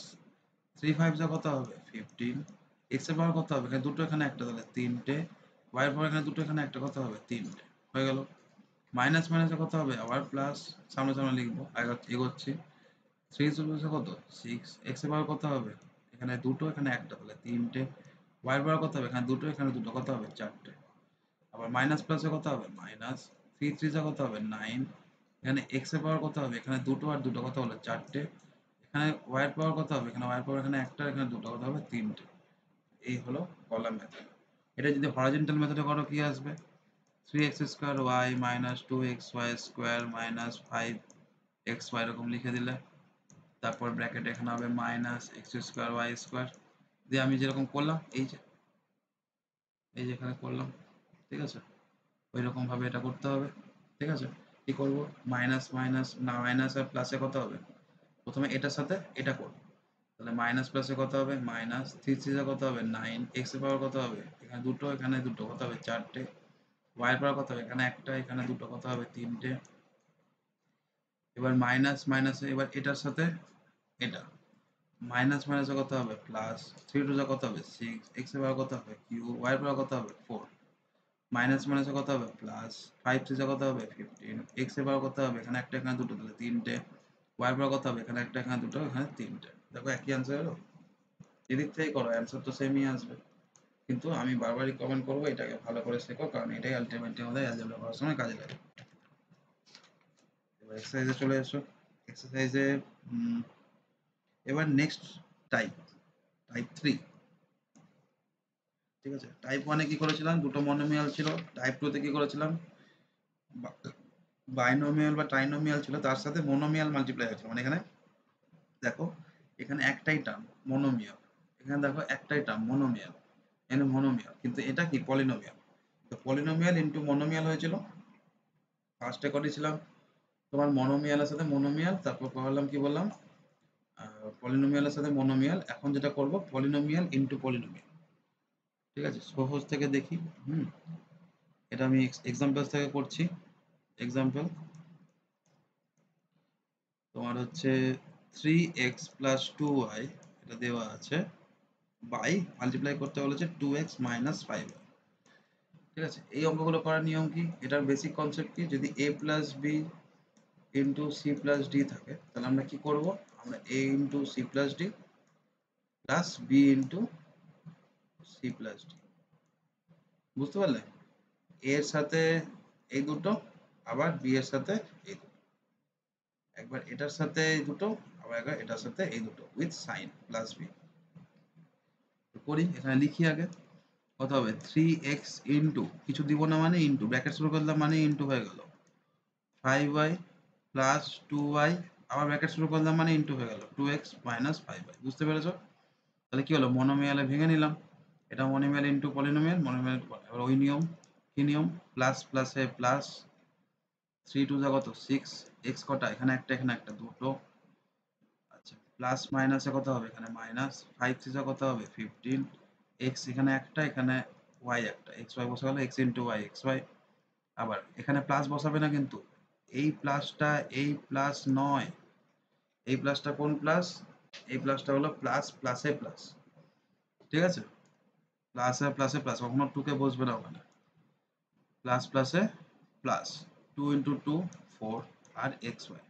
3 5 যা কত হবে 15, এক্স এর পাওয়ার কত হবে এখানে দুটো এখানে একটা, তাহলে তিনটে, ওয়াই এর পাওয়ার এখানে দুটো এখানে একটা, কত হবে তিনটে, হয়ে গেল। মাইনাস মাইনাসে কত হবে আবার প্লাস, সামনে সামনে লিখবো, এগোচ্ছি। 3 চল্লিশে কত 6, এক্স এর পাওয়ার কত হবে এখানে দুটো এখানে একটা, তাহলে তিনটে, ওয়াই এর পাওয়ার কত হবে এখানে দুটো এখানে দুটো, কত হবে চারটে। আবার মাইনাস প্লাসে কত হবে মাইনাস, 3 3 যা কত হবে 9, এখানে এক্স এর পাওয়ার কত হবে এখানে দুটো আর দুটো, কত হলো চারটে, এখানে ওয়াই এর পাওয়ার কত হবে এখানে ওয়াই এর পাওয়ার এখানে একটা এখানে দুটো, কত হবে তিনটে। এই হলো কলাম মেথড। এটা যদি হরাইজন্টাল মেথডে করো কি আসবে 3x square y minus 2xy square minus 5xy, এরকম লিখে দিলে, তারপর ব্র্যাকেট এখানে হবে minus x square y square, দিয়ে আমি যেরকম করলাম এই যে এখানে করলাম। ঠিক আছে, ওই রকম ভাবে এটা করতে হবে। ঠিক আছে, কি করব মাইনাস মাইনাস না মাইনাস আর প্লাসে কত হবে, প্রথমে এটার সাথে এটা করব, তাহলে মাইনাস প্লাসে কত হবে, মাইনাস থ্রি থ্রিতে কত হবে 9, এক্স এর পাওয়ার কত হবে, এখানে দুটো এখানে দুটো কত হবে 4টে, ওয়াই এর পাওয়ার কত হবে এখানে একটা এখানে দুটো কত হবে 3টে। এবার মাইনাস মাইনাসে এবার এটার সাথে এটা মাইনাস মাইনাসে কত হবে প্লাস, থ্রি টু যা কত হবে 6, এক্স এর পাওয়ার কত হবে কিউ, ওয়াই এর পাওয়ার কত হবে 4, মাইনাস মাইনাসে কত হবে প্লাস, 5 থ্রি যা কত হবে 15, এক্স এর পাওয়ার কত হবে এখানে একটা এখানে দুটো তাহলে 3টে, ওয়াই এর পাওয়ার কত হবে এখানে একটা এখানে দুটো এখানে 3টে। দেখো একই অ্যান্সার হলো, এদিক থেকেই করো অ্যান্সার তো সেমই আসবে। কিন্তু আমি বারবার রিকমেন্ড করবো এটাকে ভালো করে শেখো, কারণ এটাই আলটিমেটলি আমাদের অ্যালজেব্রা করার সময় কাজে লাগে। এবার এক্সারসাইজে চলে এসো। এক্সারসাইজে এবার নেক্সট টাইপ, টাইপ 3। ঠিক আছে, টাইপ 1 এ কি করেছিলাম, দুটো মনোমিয়াল ছিল। টাইপ 2 তে কি করেছিলাম, বাইনোমিয়াল বা ট্রাইনোমিয়াল ছিল, তার সাথে মোনোমিয়াল মাল্টিপ্লাই হয়েছিল। মানে এখানে দেখো এখানে একটাই টার্ম মনোমিয়াল, এখানে দেখো একটাই টার্ম মনোমিয়াল, এখানে মনোমিয়াল, কিন্তু এটা কি পলিনোমিয়াল। তো পলিনোমিয়াল ইন্টু মনোমিয়াল হয়েছিল। ফার্স্টে করেছিলাম তোমার মনোমিয়ালের সাথে মনোমিয়াল, তারপর করলাম কি বললাম পলিনোমিয়ালের সাথে মনোমিয়াল। এখন যেটা করব পলিনোমিয়াল ইন্টু পলিনোমিয়াল। ঠিক আছে, সহজ থেকে দেখি। এটা আমি এক্সাম্পল থেকে করছি। এক্সাম্পল তোমার হচ্ছে 3x প্লাস 2y এটা দেওয়া আছে, বাই মাল্টিপ্লাই করতে বলেছে 2x মাইনাস 5y। ঠিক আছে, এই অঙ্কগুলো করার নিয়ম কি, এটার বেসিক কনসেপ্ট কি, যদি a plus b into c plus d থাকে তাহলে আমরা কি করব, আমরা a into c plus d plus b into c plus d. বুঝতে পারলে, এর সাথে এই দুটো, আবার বি এর সাথে এই দুটো, একবার এটার সাথে এই দুটো, আবার একবার এটার সাথে এই দুটো উইথ সাইন প্লাস বি। করি, এখানে লিখি আগে কত হবে 3x ইন্টু কিছু দিব না মানে ইন্টু ব্র্যাকেট শুরু করলাম মানে ইন্টু হয়ে গেল 5y প্লাস 2y, আবার ব্র্যাকেট শুরু করলাম মানে ইন্টু হয়ে গেল 2x মাইনাস 5y। বুঝতে পেরেছো? তাহলে কি হলো, মনোমিয়ালে ভেঙে নিলাম, এটা মনোমিয়াল ইন্টু পলিনোমিয়াল, মনোমিয়াল। এবার ওই নিয়ম, কি নিয়ম, প্লাস প্লাসে প্লাস, 3 টু যা কত 6, এক্স কটা এখানে একটা এখানে একটা দুটো, আচ্ছা প্লাস মাইনাসে কত হবে এখানে মাইনাস, 5 থ্রি যা কত হবে 15, এক্স এখানে একটা এখানে ওয়াই একটা, এক্স ওয়াই বসে গেল x into y x y. আবার এখানে প্লাস বসাবে না কিন্তু, এই প্লাসটা এই প্লাস নয়, এই প্লাসটা কোন প্লাস, এই প্লাসটা হলো প্লাস প্লাসে প্লাস। ঠিক আছে, প্লাসে প্লাসে প্লাস, কখনো টু কে বসবে না ওখানে, প্লাস প্লাসে প্লাস, 2 ইন্টু 2 4 আর এক্স ওয়াই।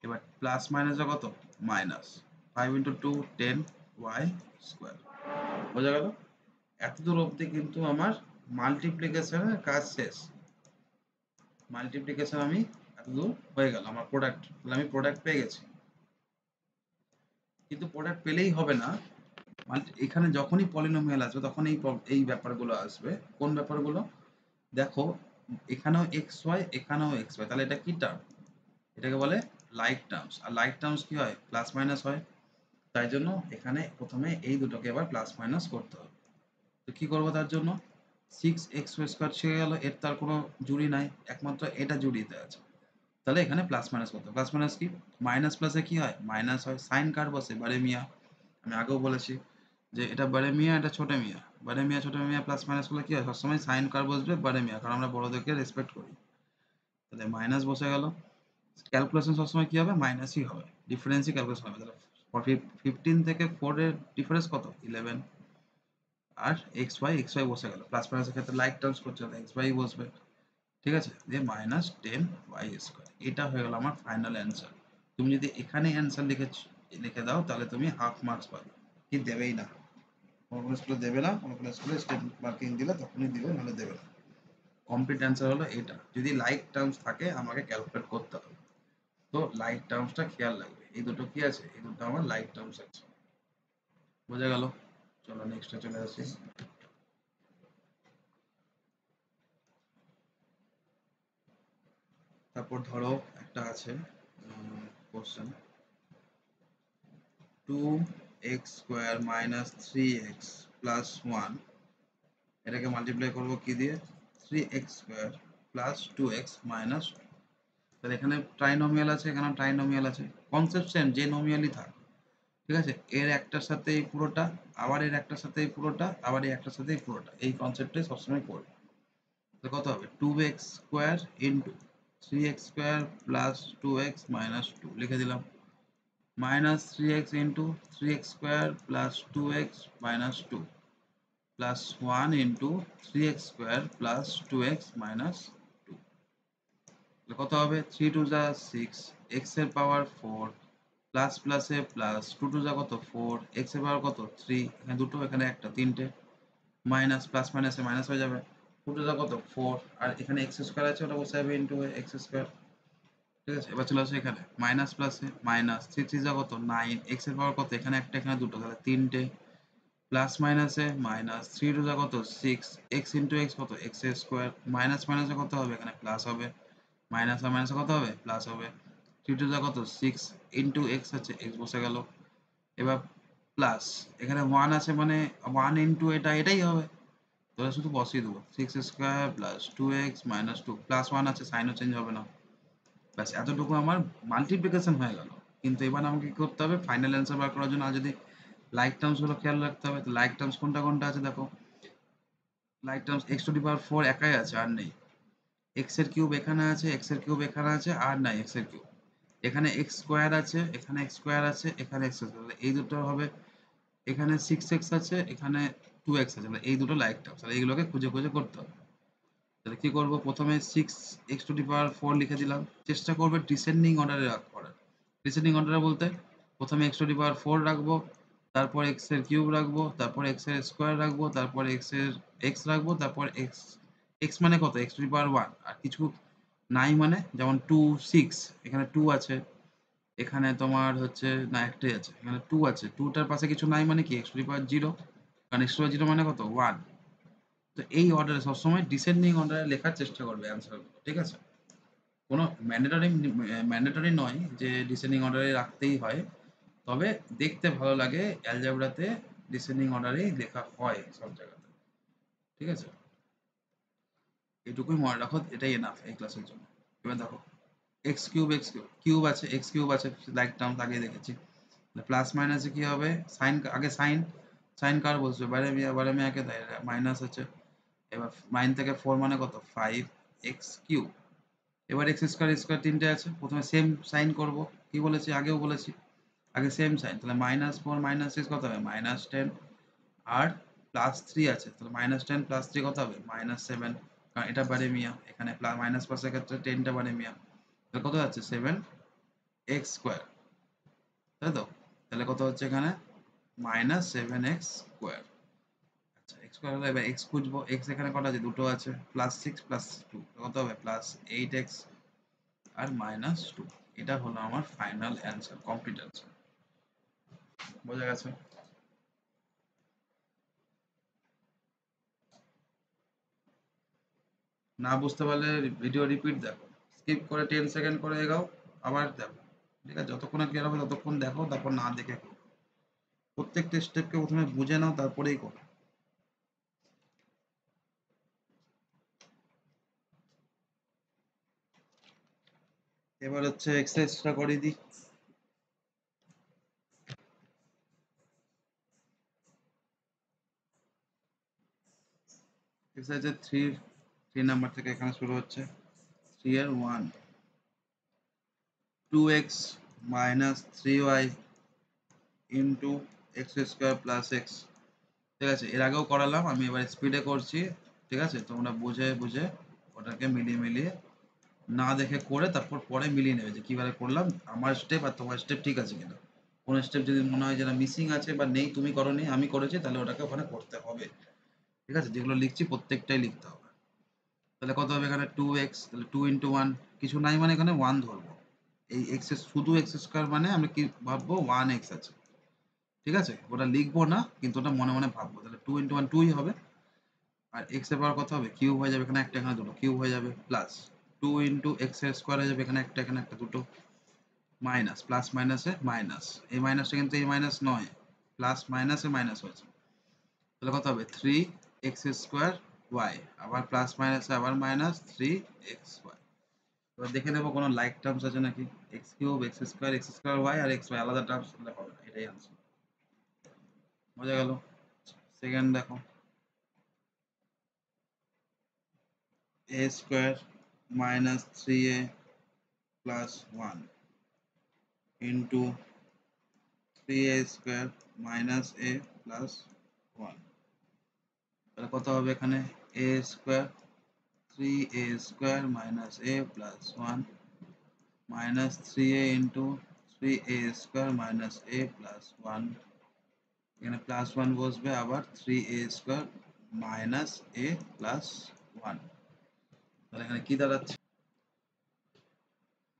এবার প্লাস মাইনাসে কত মাইনাস, 5 ইন্টু 2 10 ওয়াই স্কোয়ার। বোঝা গেল? এতদূর অবধি কিন্তু আমার মাল্টিপ্লিকেশনের কাজ শেষ। মাল্টিপ্লিকেশন আমি এতদূর হয়ে গেল, আমার প্রোডাক্ট, তাহলে আমি প্রোডাক্ট পেয়ে গেছি। কিন্তু প্রোডাক্ট পেলেই হবে না, এখানে যখনই পলিনোমিয়াল আসবে তখন এই ব্যাপারগুলো আসবে। কোন ব্যাপারগুলো, দেখো এখানেও এক্স ওয়াই এখানেও এক্স ওয়াই, তাহলে এটা কি টার্ম, এটাকে বলে লাইক টার্মস। আর লাইক টার্মস কি হয়, প্লাস মাইনাস হয়। তাই জন্য এখানে প্রথমে এই দুটোকে এবার প্লাস মাইনাস করতে হবে। তো কি করবো তার জন্য, 6x স্কোয়ার ছেড়ে গেল, এর তার কোনো জুড়ি নাই, একমাত্র এটা জুড়িতে আছে। তাহলে এখানে প্লাস মাইনাস করতে হবে। প্লাস মাইনাস কি, মাইনাস প্লাসে কি হয় মাইনাস হয়, সাইন কার বসে বারে মিয়া। আমি আগেও বলেছি যে এটা বারে মিয়া এটা ছোট মিয়া, বারে মিয়া ছোট মিয়া প্লাস মাইনাস করলে কি হয়, সবসময় সাইন কার বসবে বারে মিয়া, কারণ আমরা বড়দেরকে রেসপেক্ট করি। তাহলে মাইনাস বসে গেল, ক্যালকুলেশন সবসময় কি হবে মাইনাসই হবে, ডিফারেন্সই ক্যালকুলেশন হবে। তাহলে 15 থেকে 4 এর ডিফারেন্স কত 11, আর এক্স ওয়াই বসে গেল, প্লাস মাইনাসের ক্ষেত্রে লাইক টার্মস করছে এক্স ওয়াই বসবে। ঠিক আছে, দিয়ে মাইনাস 10 ওয়াই স্কোয়ার, এটা হয়ে গেল আমার ফাইনাল অ্যান্সার। তুমি যদি এখানে অ্যান্সার লিখে দাও তাহলে তুমি হাফ মার্কস পাবে, কি দেবেই না। কোনো কোনো স্কুলে দেবে না, কোনো কোনো স্কুলে স্টেট মার্কিং দিলে তখনই দিবে, নাহলে দেবে না। কমপ্লিট অ্যান্সার হলো এটা। যদি লাইক টার্মস থাকে আমাকে ক্যালকুলেট করতে হবে, তো লাইক টার্মসটা খেয়াল রাখবে, এই দুটো কি আছে, এই দুটো আমার লাইক টার্মস আছে। বোঝা গেল? চলো নেক্সটে চলে আসি। তারপর ধরো একটা আছে question, 2x square minus 3x plus 1, এটাকে মাল্টিপ্লাই করবো কি দিয়ে, 3x square plus 2x minus. তাহলে এখানে ট্রাইনোমিয়াল আছে, এখানে ট্রাইনোমিয়াল আছে, কনসেপ্ট সেম, যে নোমিয়ালই থাক। ঠিক আছে, এর একটার সাথে এই পুরোটা, আবার এর একটার সাথে এই পুরোটা, আবার এই একটার সাথে এই পুরোটা, এই কনসেপ্টটাই সবসময় করবে। তো কত হবে 2x square into 3x square plus 2x minus 2 লিখে দিলাম, minus 3x into 3x square plus 2x minus 2 plus 1 into 3x square plus 2x minus 2। কত হবে 3 টু যা 6, x এর পাওয়ার 4 প্লাস প্লাসে প্লাস 2 টু যা কত 4, x এর পাওয়ার কত 3, এখানে দুটো এখানে একটা তিনটে, মাইনাস প্লাস মাইনাসে মাইনাস হয়ে যাবে, 2 টু যা কত 4, আর এখানে x স্কোয়ার আছে ওটা বসে যাবে ইন্টু x স্কোয়ার। ঠিক আছে, এবার চলে আসো এখানে মাইনাস প্লাসে মাইনাস 3 3 যা কত 9, x এর পাওয়ার কত এখানে একটা এখানে দুটো তাহলে তিনটে, প্লাস মাইনাসে মাইনাস 3 টু যা কত 6, x ইন্টু x কত x এর স্কোয়ার, মাইনাস মাইনাসে কত হবে এখানে প্লাস হবে, মাইনাস আর মাইনাসে কত হবে প্লাস হবে, 3 টু যা কত 6 ইন্টু x আছে x বসে গেল, এবার প্লাস এখানে 1 আছে মানে 1 ইন্টু এটাই হবে, তাহলে শুধু বসিয়ে দেবো 6 square plus 2x minus 2 plus 1 আছে সাইনও চেঞ্জ হবে না, ব্যাস এতটুকু আমার মাল্টিপ্লিকেশন হয়ে গেল। কিন্তু এবার আমাকে কি করতে হবে ফাইনাল অ্যান্সার বার করার জন্য, আর যদি লাইক টার্মস গুলো খেয়াল রাখতে হবে, তো লাইক টার্মস কোনটা কোনটা আছে দেখো, like terms x to the power 4 একাই আছে আর নেই, x এর কিউব এখানে আছে, x এর কিউব এখানে আছে আর নাই x এর কিউব, এখানে x স্কোয়ার আছে, এখানে x স্কোয়ার আছে, এখানে x স্কোয়ার, এই দুটো হবে, এখানে 6x আছে, এখানে 2x আছে, তাহলে এই দুটো লাইক টার্মস, তাহলে এইগুলোকে খুঁজে খুঁজে করতে হবে। তাহলে কি করব, প্রথমে 6x টু দি পাওয়ার 4 লিখে দিলাম, চেষ্টা করবে ডিসেন্ডিং অর্ডারে করার। ডিসেন্ডিং অর্ডারে বলতে প্রথমে x টু দি পাওয়ার 4 রাখবো, তারপর x এর কিউব রাখবো, তারপর x এর স্কোয়ার রাখবো, তারপর x এর x রাখবো, তারপর x মানে কত x টু দি পাওয়ার 1, আর কিছু নাই মানে যেমন 2 6, এখানে 2 আছে, এখানে তোমার হচ্ছে না একটাই আছে, এখানে 2 আছে, 2 টার পাশে কিছু নাই মানে কি x টু দি পাওয়ার 0, কারণ x টু দি পাওয়ার 0 মানে কত 1। তো এই অর্ডারে সবসময় ডিসেন্ডিং অর্ডারে লেখার চেষ্টা করবে অ্যান্সার গুলো, ঠিক আছে? কোনো ম্যান্ডেটরি নয় যে ডিসেন্ডিং অর্ডারে রাখতেই হয়, তবে দেখতে ভালো লাগে অ্যালজেব্রাতে ডিসেন্ডিং অর্ডারেই লেখা হয় সব জায়গাতে, ঠিক আছে? এটুকুই মনে রাখো, এটাই এনাফ এই ক্লাসের জন্য। এবার দেখো কিউব আছে, x কিউব আছে, লাইক টার্মস আগে দেখেছি, প্লাস মাইনাসে কি হবে সাইন, আগে সাইন, সাইন কার বলছো বারে মিয়াকে মাইনাস আছে, এবার 9 থেকে 4 মানে কত 5 এক্স কিউব, এবার এক্স স্কোয়ার স্কোয়ার তিনটে আছে, প্রথমে সেম সাইন করব, কি বলেছি আগেও বলেছি, আগে সেম সাইন, তাহলে -4 -6 কত হবে -10, আর +3 আছে, তাহলে -10 +3 কত হবে -7, কারণ এটা বারে মিয়া, এখানে মাইনাস প্লাসের ক্ষেত্রে 10টা বারে মিয়া, তাহলে কত যাচ্ছে 7x স্কোয়ার, তাই তো? তাহলে কত হচ্ছে এখানে -7x স্কোয়ার। আচ্ছা x স্কোয়ার হলে এবার x খুঁজবো, x এখানে কটা আছে দুটো আছে, +6 +2 কত হবে +8x আর -2, এটা হলো আমার ফাইনাল অ্যান্সার, কমপ্লিট অ্যান্সার। বোঝা গেছে? না বুঝতে পারলে ভিডিও রিপিট দেখো, স্কিপ করে 10 সেকেন্ড করে এগাও, আবার দেখো, ঠিক আছে? যতক্ষণ ক্লিয়ার হবে ততক্ষণ দেখো, তারপর না দেখে করো, প্রত্যেকটা স্টেপকে প্রথমে বুঝে নাও তারপরেই করো। এবার হচ্ছে এক্সারসাইজটা করে দিই। এক্সারসাইজের 3 নাম্বার থেকে এখানে শুরু হচ্ছে, 3 এর 1, 2x minus 3y into x square plus x, ঠিক আছে? এর আগেও করালাম, আমি এবার স্পিডে করছি, ঠিক আছে? তোমরা বুঝে বুঝে ওটাকে মিলিয়ে মিলিয়ে না দেখে করে তারপর পরে মিলিয়ে নেবে যে কিভাবে করলাম, আমার স্টেপ আর তোমার স্টেপ ঠিক আছে কিনা। কোন স্টেপ যদি মনে হয় যেটা মিসিং আছে বা নেই, তুমি করোনি আমি করেছি, তাহলে ওটাকে ওখানে করতে হবে, ঠিক আছে? যেগুলো লিখছি প্রত্যেকটাই লিখতে হবে। তাহলে কত হবে এখানে 2x, তাহলে 2 into 1, কিছু নাই মানে এখানে 1 ধরবো, এই x এর শুধু x স্কয়ার মানে আমরা কি ভাববো 1x আছে, ঠিক আছে? ওটা লিখবো না কিন্তু ওটা মনে মনে ভাববো, তাহলে 2 into 1 2ই হবে, আর x এর পাওয়ার কত হবে কিউব হয়ে যাবে, এখানে একটা এখানে দুটো কিউব হয়ে যাবে, প্লাস 2 into x এর স্কয়ার হয়ে যাবে, এখানে একটা দুটো, মাইনাস প্লাস মাইনাসে মাইনাস, এই মাইনাসটা কিন্তু এই মাইনাস নয়, প্লাস মাইনাসে মাইনাস হয়েছে, তাহলে কত হবে 3x স্কয়ার y, আবার প্লাস মাইনাসে আবার মাইনাস 3xy। এবার দেখে নেবো কোনো লাইক টার্মস আছে নাকি, x cube x square y আর xy আলাদা টার্মস হলে হবে না, এটাই আনসার। বোঝা গেল? সেকেন্ড দেখো, a square minus 3a plus 1 into 3a square minus a plus 1, তাহলে কত হবে এখানে? a square 3a square minus a plus 1 minus 3a into 3a square minus a plus 1, এখানে প্লাস 1 বসবে, আবার 3a square minus a plus 1, তাহলে এখানে কি দাঁড়াচ্ছে?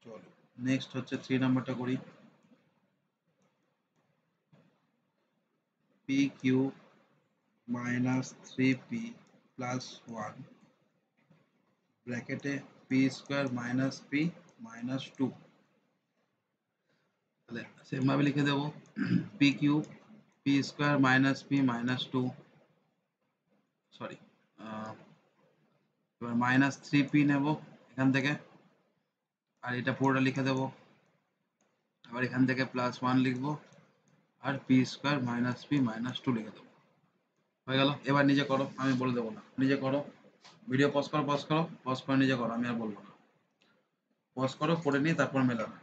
চলো নেক্সট হচ্ছে 3 নাম্বারটা করি। p cube minus 3p plus 1 ব্র্যাকেটে p square minus p minus 2, তাহলে সেমভাবে লিখে দেবো p cube p square minus p minus 2, sorry, এবার মাইনাস 3p নেব এখান থেকে, আর এটা পুরোটা লিখে দেবো, আবার এখান থেকে প্লাস 1 লিখবো, আর p square minus p minus 2 লিখে দেবো। হয়ে গেল। এবার নিজে করো, আমি বলে দেবো না, নিজে করো। ভিডিও পজ করো, পজ করো, পজ করে নিজে করো, আমি আর বলবো না। পজ করো, করে নিয়ে তারপর মেলানো।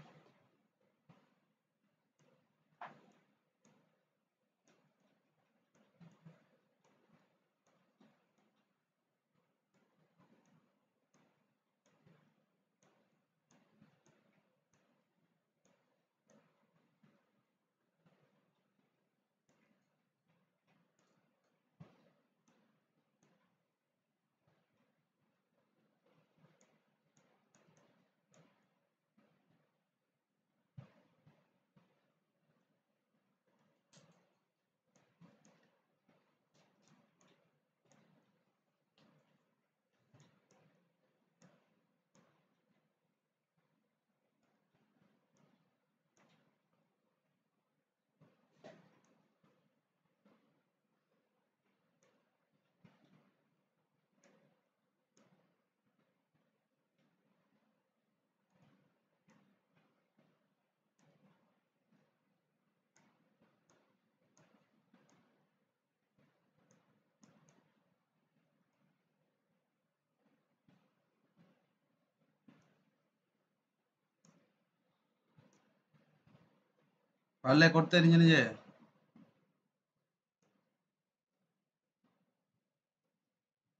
পারলে করতে নিজে নিজে,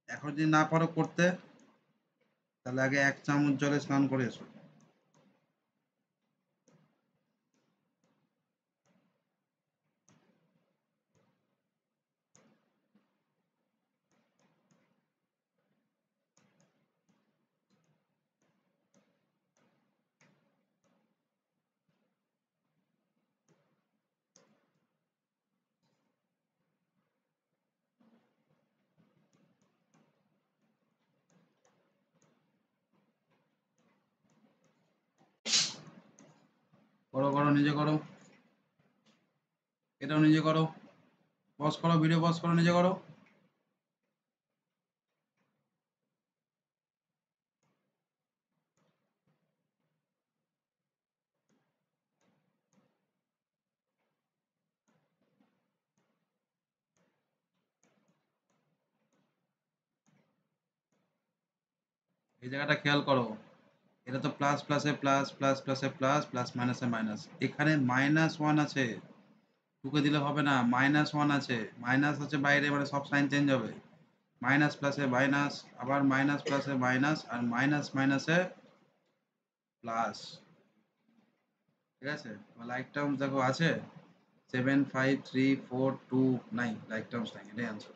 এখন যদি না পারো করতে, তাহলে আগে 1 চামচ জলে স্নান করে এসো। করো করো, নিজে করো, এটাও নিজে করো, পজ করো, ভিডিও পজ করো, নিজে করো। এই জায়গাটা খেয়াল করো, এটা তো প্লাস প্লাসে প্লাস, প্লাস প্লাসে প্লাস, প্লাস মাইনাসে মাইনাস, এখানে মাইনাস 1 আছে, টুকে দিলে হবে না, মাইনাস 1 আছে, মাইনাস আছে বাইরে, মানে সব সাইন চেঞ্জ হবে। মাইনাস প্লাসে মাইনাস, আবার মাইনাস প্লাসে মাইনাস, আর মাইনাস মাইনাসে প্লাস, ঠিক আছে? লাইক টার্মস দেখো আছে 7 5 3 4 2 9, লাইক টার্মস নাই, এটাই আনসার।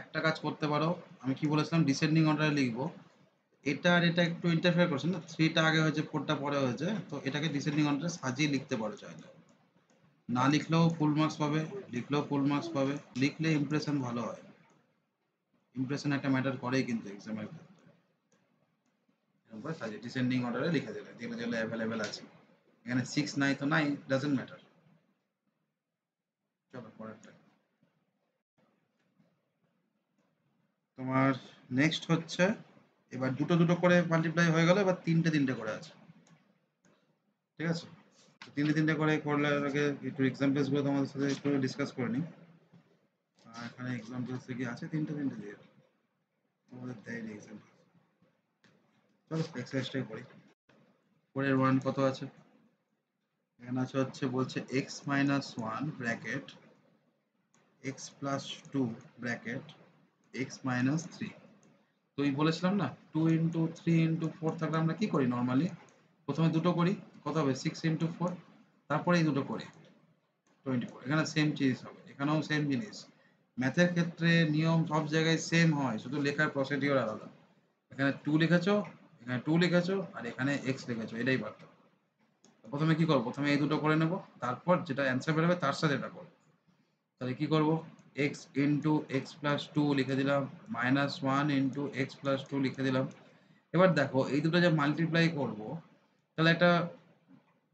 একটা কাজ করতে পারো, আমি কি বলেছিলাম ডিসেন্ডিং অর্ডারে লিখবো, এটা আর এটা একটু ইন্টারফেয়ার করছে না, 3টা আগে হয়েছে 4টা পরে হয়েছে, তো এটাকে ডিসেন্ডিং অর্ডারে সাজিয়ে লিখতে পারো চাইলে, না লিখলেও ফুল মার্কস পাবে, লিখলেও ফুল মার্কস পাবে, লিখলে ইমপ্রেশন ভালো হয়, ইমপ্রেশন একটা ম্যাটার করেই কিন্তু এক্সামের ক্ষেত্রে। এরকম করে সাজিয়ে ডিসেন্ডিং অর্ডারে লিখে দেবে, যেগুলো যেগুলো অ্যাভেলেবেল আছে, এখানে 6 নাই তো নাই, ডাজেন্ট ম্যাটার। চলো পরেরটা, তোমার নেক্সট হচ্ছে, এবার দুটো দুটো করে মাল্টিপ্লাই হয়ে গেল, এবার তিনটে তিনটে করে আছে, ঠিক আছে? তিনটে তিনটে করে করলে আগে একটু এক্সাম্পলস গুলো তোমাদের সাথে একটু ডিসকাস করে নিই। আর এখানে এক্সাম্পলস কি আছে, তিনটে তিনটে দিয়ে তোমাদের দেয় এক্সাম্পল। চলো এক্সারসাইজটাই করি। 4-1 কত আছে? এখানে আছে হচ্ছে বলছে x minus one bracket x plus two bracket x minus three. তো এই বলেছিলাম না 2 × 3 × 4 থাকলে আমরা কি করি নর্মালি? প্রথমে দুটো করি, কত হবে 6 × 4, তারপরে এই দুটো করি 24। এখানে সেম জিনিস হবে, এখানেও সেম জিনিস। ম্যাথের ক্ষেত্রে নিয়ম সব জায়গায় সেম হয়, শুধু লেখার প্রসিডিওর আলাদা। এখানে 2 লিখেছো, এখানে 2 লিখেছো, আর এখানে x লিখেছো, এটাই পার্থক্য। প্রথমে কি করবো? প্রথমে এই দুটো করে নেব, তারপর যেটা অ্যান্সার বেরোবে তার সাথে এটা করবো। তাহলে কি করব? x into x plus two লিখে দিলাম, minus one into x plus two লিখে দিলাম। এবার দেখো এই দুটো যে মাল্টিপ্লাই করব, তাহলে একটা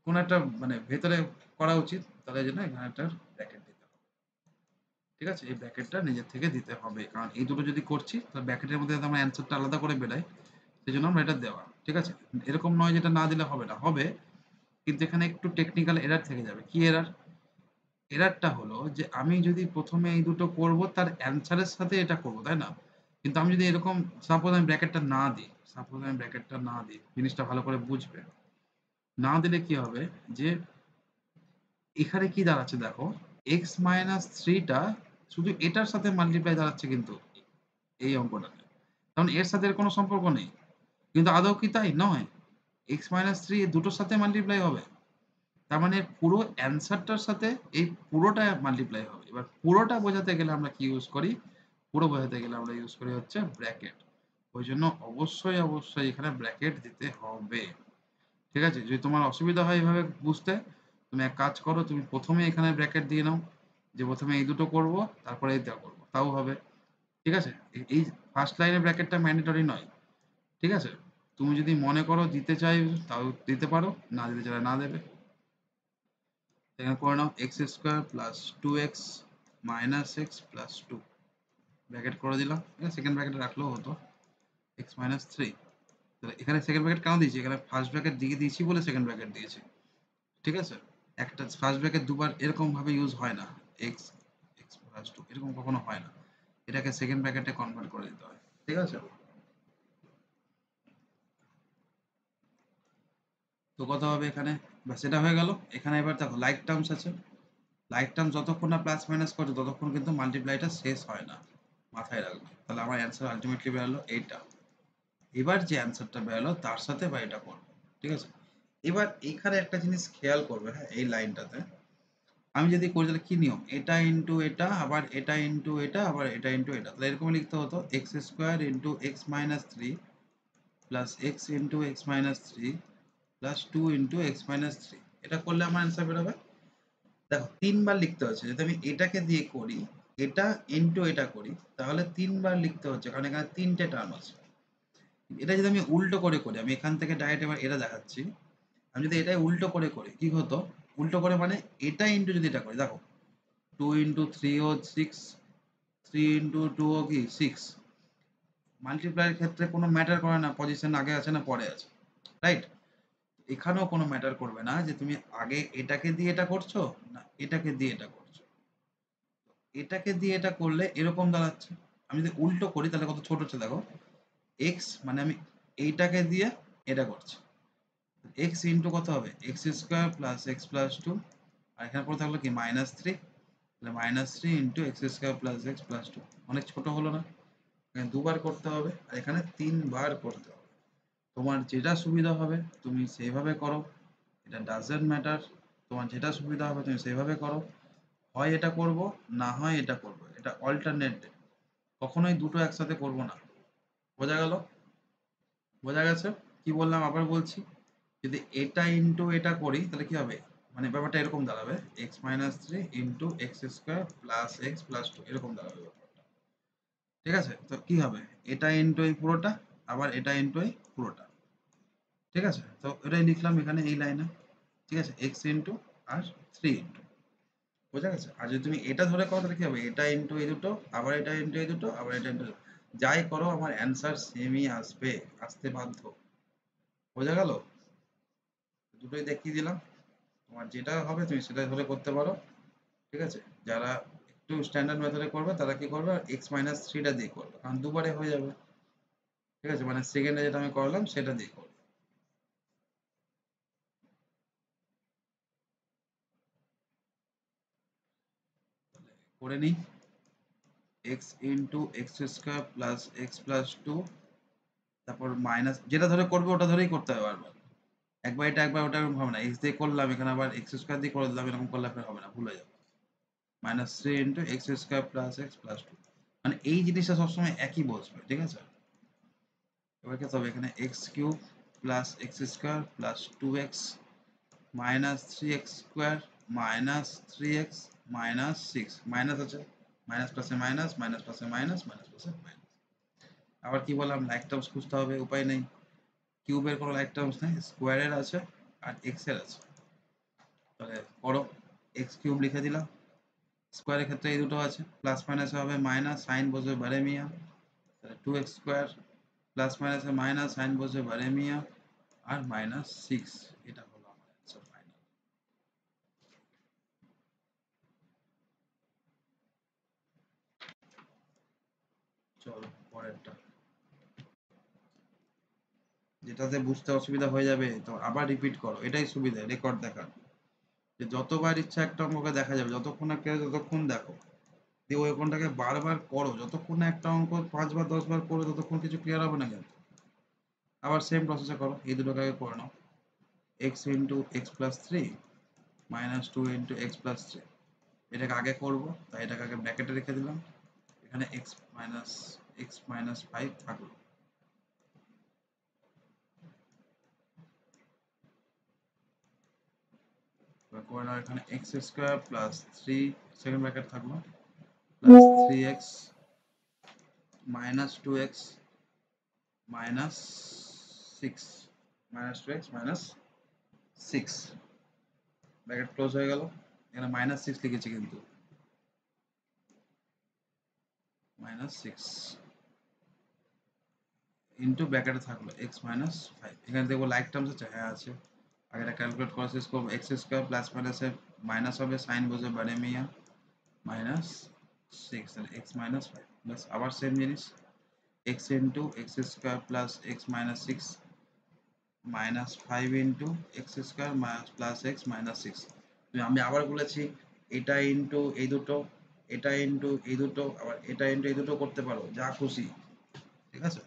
কোনো একটা মানে ভেতরে করা উচিত, তাহলে জন্য এখানে একটা ব্র্যাকেট দিতে হবে। ঠিক আছে, এই ব্র্যাকেটটা নিজের থেকে দিতে হবে, কারণ এই দুটো যদি করছি তাহলে ব্র্যাকেটের মধ্যে যাতে আমার অ্যান্সারটা আলাদা করে বেরোয়, সেই জন্য আমরা এটা দেওয়া। ঠিক আছে, এরকম নয় যেটা না দিলে হবে না, হবে, কিন্তু এখানে একটু টেকনিক্যাল এরার থেকে যাবে। কি এরার? এরারটা হলো যে আমি যদি প্রথমে এই দুটো করব তার অ্যান্সারের সাথে এটা করব, তাই না? কিন্তু আমি যদি এরকম সাপোজ আমি ব্র্যাকেটটা না দিই, জিনিসটা ভালো করে বুঝবে। না দিলে কি হবে যে এখানে কি দাঁড়াচ্ছে দেখো, এক্স মাইনাস থ্রিটা শুধু এটার সাথে মাল্টিপ্লাই দাঁড়াচ্ছে, কিন্তু এই অঙ্কটাতে, কারণ এর সাথে এর কোনো সম্পর্ক নেই। কিন্তু আদৌ কি তাই? নয়। এক্স মাইনাস থ্রি দুটোর সাথে মাল্টিপ্লাই হবে, তার মানে পুরো অ্যান্সারটার সাথে এই পুরোটা মাল্টিপ্লাই হবে। এবার পুরোটা বোঝাতে গেলে আমরা কি ইউজ করি? পুরো বোঝাতে গেলে আমরা ইউজ করি হচ্ছে ব্র্যাকেট। ওই জন্য অবশ্যই অবশ্যই এখানে ব্র্যাকেট দিতে হবে। ঠিক আছে, যদি তোমার অসুবিধা হয় এভাবে বুঝতে, তুমি এক কাজ করো, তুমি প্রথমে এখানে ব্র্যাকেট দিয়ে নাও, যে প্রথমে এই দুটো করব, তারপরে এইটা করব, তাও হবে। ঠিক আছে, এই ফার্স্ট লাইনে ব্র্যাকেটটা ম্যান্ডেটরি নয়। ঠিক আছে, তুমি যদি মনে করো দিতে চাই তাও দিতে পারো, না দিতে চাইলে না দেবে। এখানে করে নাও x square plus two x minus x plus two, bracket করে দিলাম। সেকেন্ড ব্র্যাকেট রাখলেও হতো, এক্স মাইনাস থ্রি। তাহলে এখানে সেকেন্ড ব্র্যাকেট কেন দিয়েছি? এখানে ফার্স্ট ব্র্যাকেট দিয়ে দিয়েছি বলে সেকেন্ড ব্র্যাকেট দিয়েছি। ঠিক আছে, একটা ফার্স্ট ব্র্যাকেট দুবার এরকম ভাবে ইউজ হয় না, এক্স এক্স প্লাস টু এরকম কখনো হয় না, এটাকে সেকেন্ড ব্র্যাকেটে কনভার্ট করে দিতে হয়। ঠিক আছে, তো কত হবে এখানে? ব্যাস এটা হয়ে গেল। এখানে এবার দেখো লাইক টার্মস আছে, লাইক টার্ম যতক্ষণ না প্লাস মাইনাস করছে ততক্ষণ কিন্তু মাল্টিপ্লাইটা শেষ হয় না, মাথায় রাখবে। তাহলে আমার অ্যান্সার আলটিমেটলি বেরোলো এইটা। এবার যে অ্যান্সারটা বেরোলো তার সাথে বা এটা করবো। ঠিক আছে, এবার এখানে একটা জিনিস খেয়াল করবে, হ্যাঁ, এই লাইনটাতে আমি যদি করি তাহলে কি নিয়ম? এটা ইন্টু এটা, আবার এটা ইন্টু এটা, আবার এটা ইন্টু এটা, তাহলে এরকম লিখতে হতো x square into x minus three plus x into x minus three plus two into x minus three. এটা করলে আমার অ্যান্সার বেরোবে। দেখো তিনবার লিখতে হচ্ছে, যদি আমি এটাকে দিয়ে করি, এটা ইন্টু এটা করি, তাহলে তিনবার লিখতে হচ্ছে, কারণ এখানে তিনটে টার্ম আছে। এটা যদি আমি উল্টো করে করি, আমি এখান থেকে ডাইরেক্ট এবার এটা দেখাচ্ছি, আমি যদি এটাই উল্টো করে করি কি হতো? উল্টো করে মানে এটা ইন্টু যদি এটা করি, দেখো 2 × 3 ও 6, 3 × 2 ও কি 6। মাল্টিপ্লাইয়ের ক্ষেত্রে কোনো ম্যাটার করে না পজিশন আগে আছে না পরে আছে, রাইট? এখানেও কোনো ম্যাটার করবে না যে তুমি আগে এটাকে দিয়ে এটা করছো না এটাকে দিয়ে এটা করছো। এটাকে দিয়ে এটা করলে এরকম দাঁড়াচ্ছে। আমি যদি উল্টো করি তাহলে কত ছোট হচ্ছে দেখো, এক্স মানে আমি এইটাকে দিয়ে এটা করছি, এক্স ইন্টু কত হবে x square plus x plus two, আর এখানে পরে থাকলো কি মাইনাস থ্রি, তাহলে minus three into x square plus x plus two. অনেক ছোট হলো না? এখানে দুবার করতে হবে আর এখানে তিনবার করতে হবে। তোমার যেটা সুবিধা হবে তুমি সেইভাবে করো, এটা ডাজেন্ট ম্যাটার। তোমার যেটা সুবিধা হবে তুমি সেইভাবে করো, হয় এটা করব, না হয় এটা করব, এটা অল্টারনেট। কখনোই দুটো একসাথে করব না। বোঝা গেল? বোঝা গেছে? কি বললাম আবার বলছি, যদি এটা ইন্টু এটা করি তাহলে কি হবে? মানে ব্যাপারটা এরকম দাঁড়াবে x minus three into x square plus x plus two, এরকম দাঁড়াবে ব্যাপারটা। ঠিক আছে, তো কি হবে? এটা ইন্টু এই পুরোটা, আবার এটা ইন্টু এই পুরোটা। ঠিক আছে, তো এটাই লিখলাম এখানে এই লাইনে। ঠিক আছে, এক্স ইন্টু আর থ্রি ইন্টু। বোঝা গেছে? আর যদি তুমি এটা ধরে করো তাহলে কি হবে? এটা ইন্টু এই দুটো, আবার এটা ইন্টু এই দুটো, আবার এটা ইন্টু, যাই করো আমার অ্যান্সার সেমই আসবে, আসতে বাধ্য। বোঝা গেল? দুটোই দেখিয়ে দিলাম। তোমার যেটা হবে তুমি সেটা ধরে করতে পারো, ঠিক আছে। যারা একটু স্ট্যান্ডার্ড মেথডে করবে তারা কি করবে, এক্স মাইনাস থ্রিটা দিয়ে করবে, কারণ দুবারে হয়ে যাবে, ঠিক আছে। মানে সেকেন্ডে যেটা আমি করলাম সেটা দিয়ে করবে। করে নিই, x into x square plus x plus two, তারপর মাইনাস যেটা ধরে করবে ওটা ধরেই করতে হবে বারবার, একবার এটা একবার ওটা এরকম হবে না, এক্স দিয়ে করলাম এখানে আবার এক্স স্কোয়ার দিয়ে করে দিলাম, এরকম করলে আপনার হবে না, ভুলে যাবে। Minus three into x square plus x plus two, মানে এই জিনিসটা সবসময় একই বসবে, ঠিক আছে। এবার কি হবে, এখানে x cube plus x square plus two x minus three x square minus three x minus six, minus আছে, মাইনাস প্লাসে মাইনাস, মাইনাস প্লাসে মাইনাস, মাইনাস প্লাসে মাইনাস। আবার কি বললাম, লাইক টার্মস খুঁজতে হবে, উপায় নেই, কিউবের কোনো লাইক টার্মস নেই, স্কোয়ারের আছে আর এক্স এর আছে। তাহলে করো, এক্স কিউব লিখে দিলাম, স্কোয়ারের ক্ষেত্রে এই দুটো আছে, প্লাস মাইনাসে হবে মাইনাস, সাইন বসবে বারে মিয়া, তাহলে টু এক্স স্কোয়ার প্লাস মাইনাসে মাইনাস, সাইন বসবে বারে মিয়া, আর মাইনাস সিক্স, এটা হলো আমার অ্যান্সার ফাইনাল। চলো পরেরটা, যেটাতে বুঝতে অসুবিধা হয়ে যাবে তো আবার রিপিট করো, এটাই সুবিধা রেকর্ড দেখার, যে যতবার ইচ্ছা একটা অঙ্ককে দেখা যাবে, যতক্ষণ না কেউ ততক্ষণ দেখো, দিয়ে ওই অঙ্কটাকে বারবার করো, যতক্ষণ না একটা অঙ্ক 5 বার 10 বার করো ততক্ষণ কিছু ক্লিয়ার হবে না কিন্তু। আবার সেম প্রসেসে করো, এই দুটোকে আগে করে নাও, x into x plus three minus two into x plus three, এটাকে আগে করবো তাই এটাকে আগে ব্র্যাকেটে রেখে দিলাম, এখানে এক্স মাইনাস ফাইভ থাকলো, করে নাও এখানে x square plus three, second bracket থাকলো, plus three x minus two x minus six, minus two x minus six, bracket close হয়ে গেল, এখানে মাইনাস সিক্স লিখেছি কিন্তু, মাইনাস সিক্স ইন্টু ব্র্যাকেটে থাকলো এক্স মাইনাস ফাইভ, এখানে দেখবো লাইক টার্মস আছে, হ্যাঁ আছে, আগে এটা ক্যালকুলেট করা শেষ করবো, এক্স স্কোয়ার প্লাস মাইনাসে মাইনাস হবে, সাইন বসে বারে মিয়া মাইনাস সিক্স, তাহলে এক্স মাইনাস ফাইভ, ব্যাস আবার সেম জিনিস, x into x square plus x minus six minus five into x square minus plus x minus six, আমি আবার বলেছি এটা ইন্টু এই দুটো, এটা ইন্টু এই দুটো, আবার এটা ইন্টু এই দুটো করতে পারো, যা খুশি, ঠিক আছে।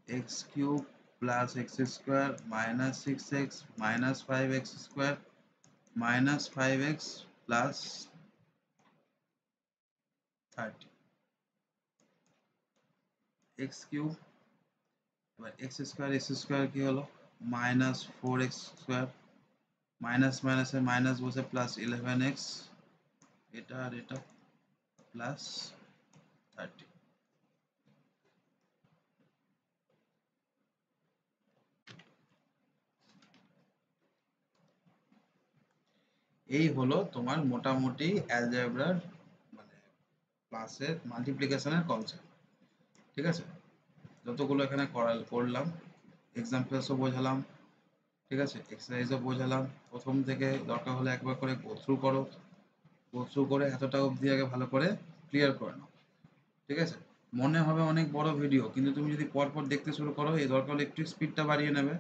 X cube plus x square minus six x minus five x square minus five x plus thirty, x cube, এবার এক্স স্কোয়ার কি হলো, minus four x square, minus মাইনাসে মাইনাস বসে প্লাস ইলেভেন এক্স, এটা আর এটা প্লাস থার্টি। এই হলো তোমার মোটামুটি অ্যালজেব্রার মানে ক্লাসের মাল্টিপ্লিকেশনের কনসেপ্ট, ঠিক আছে। যতগুলো এখানে করলাম, এক্সাম্পলসও বোঝালাম, ঠিক আছে, এক্সারসাইজও বোঝালাম, প্রথম থেকে দরকার হলে একবার করে গো থ্রু করো, গো থ্রু করে এতটা অবধি আগে ভালো করে ক্লিয়ার করে নাও, ঠিক আছে। মনে হবে অনেক বড় ভিডিও, কিন্তু তুমি যদি পরপর দেখতে শুরু করো, এই দরকার হলে একটু স্পিডটা বাড়িয়ে নেবে,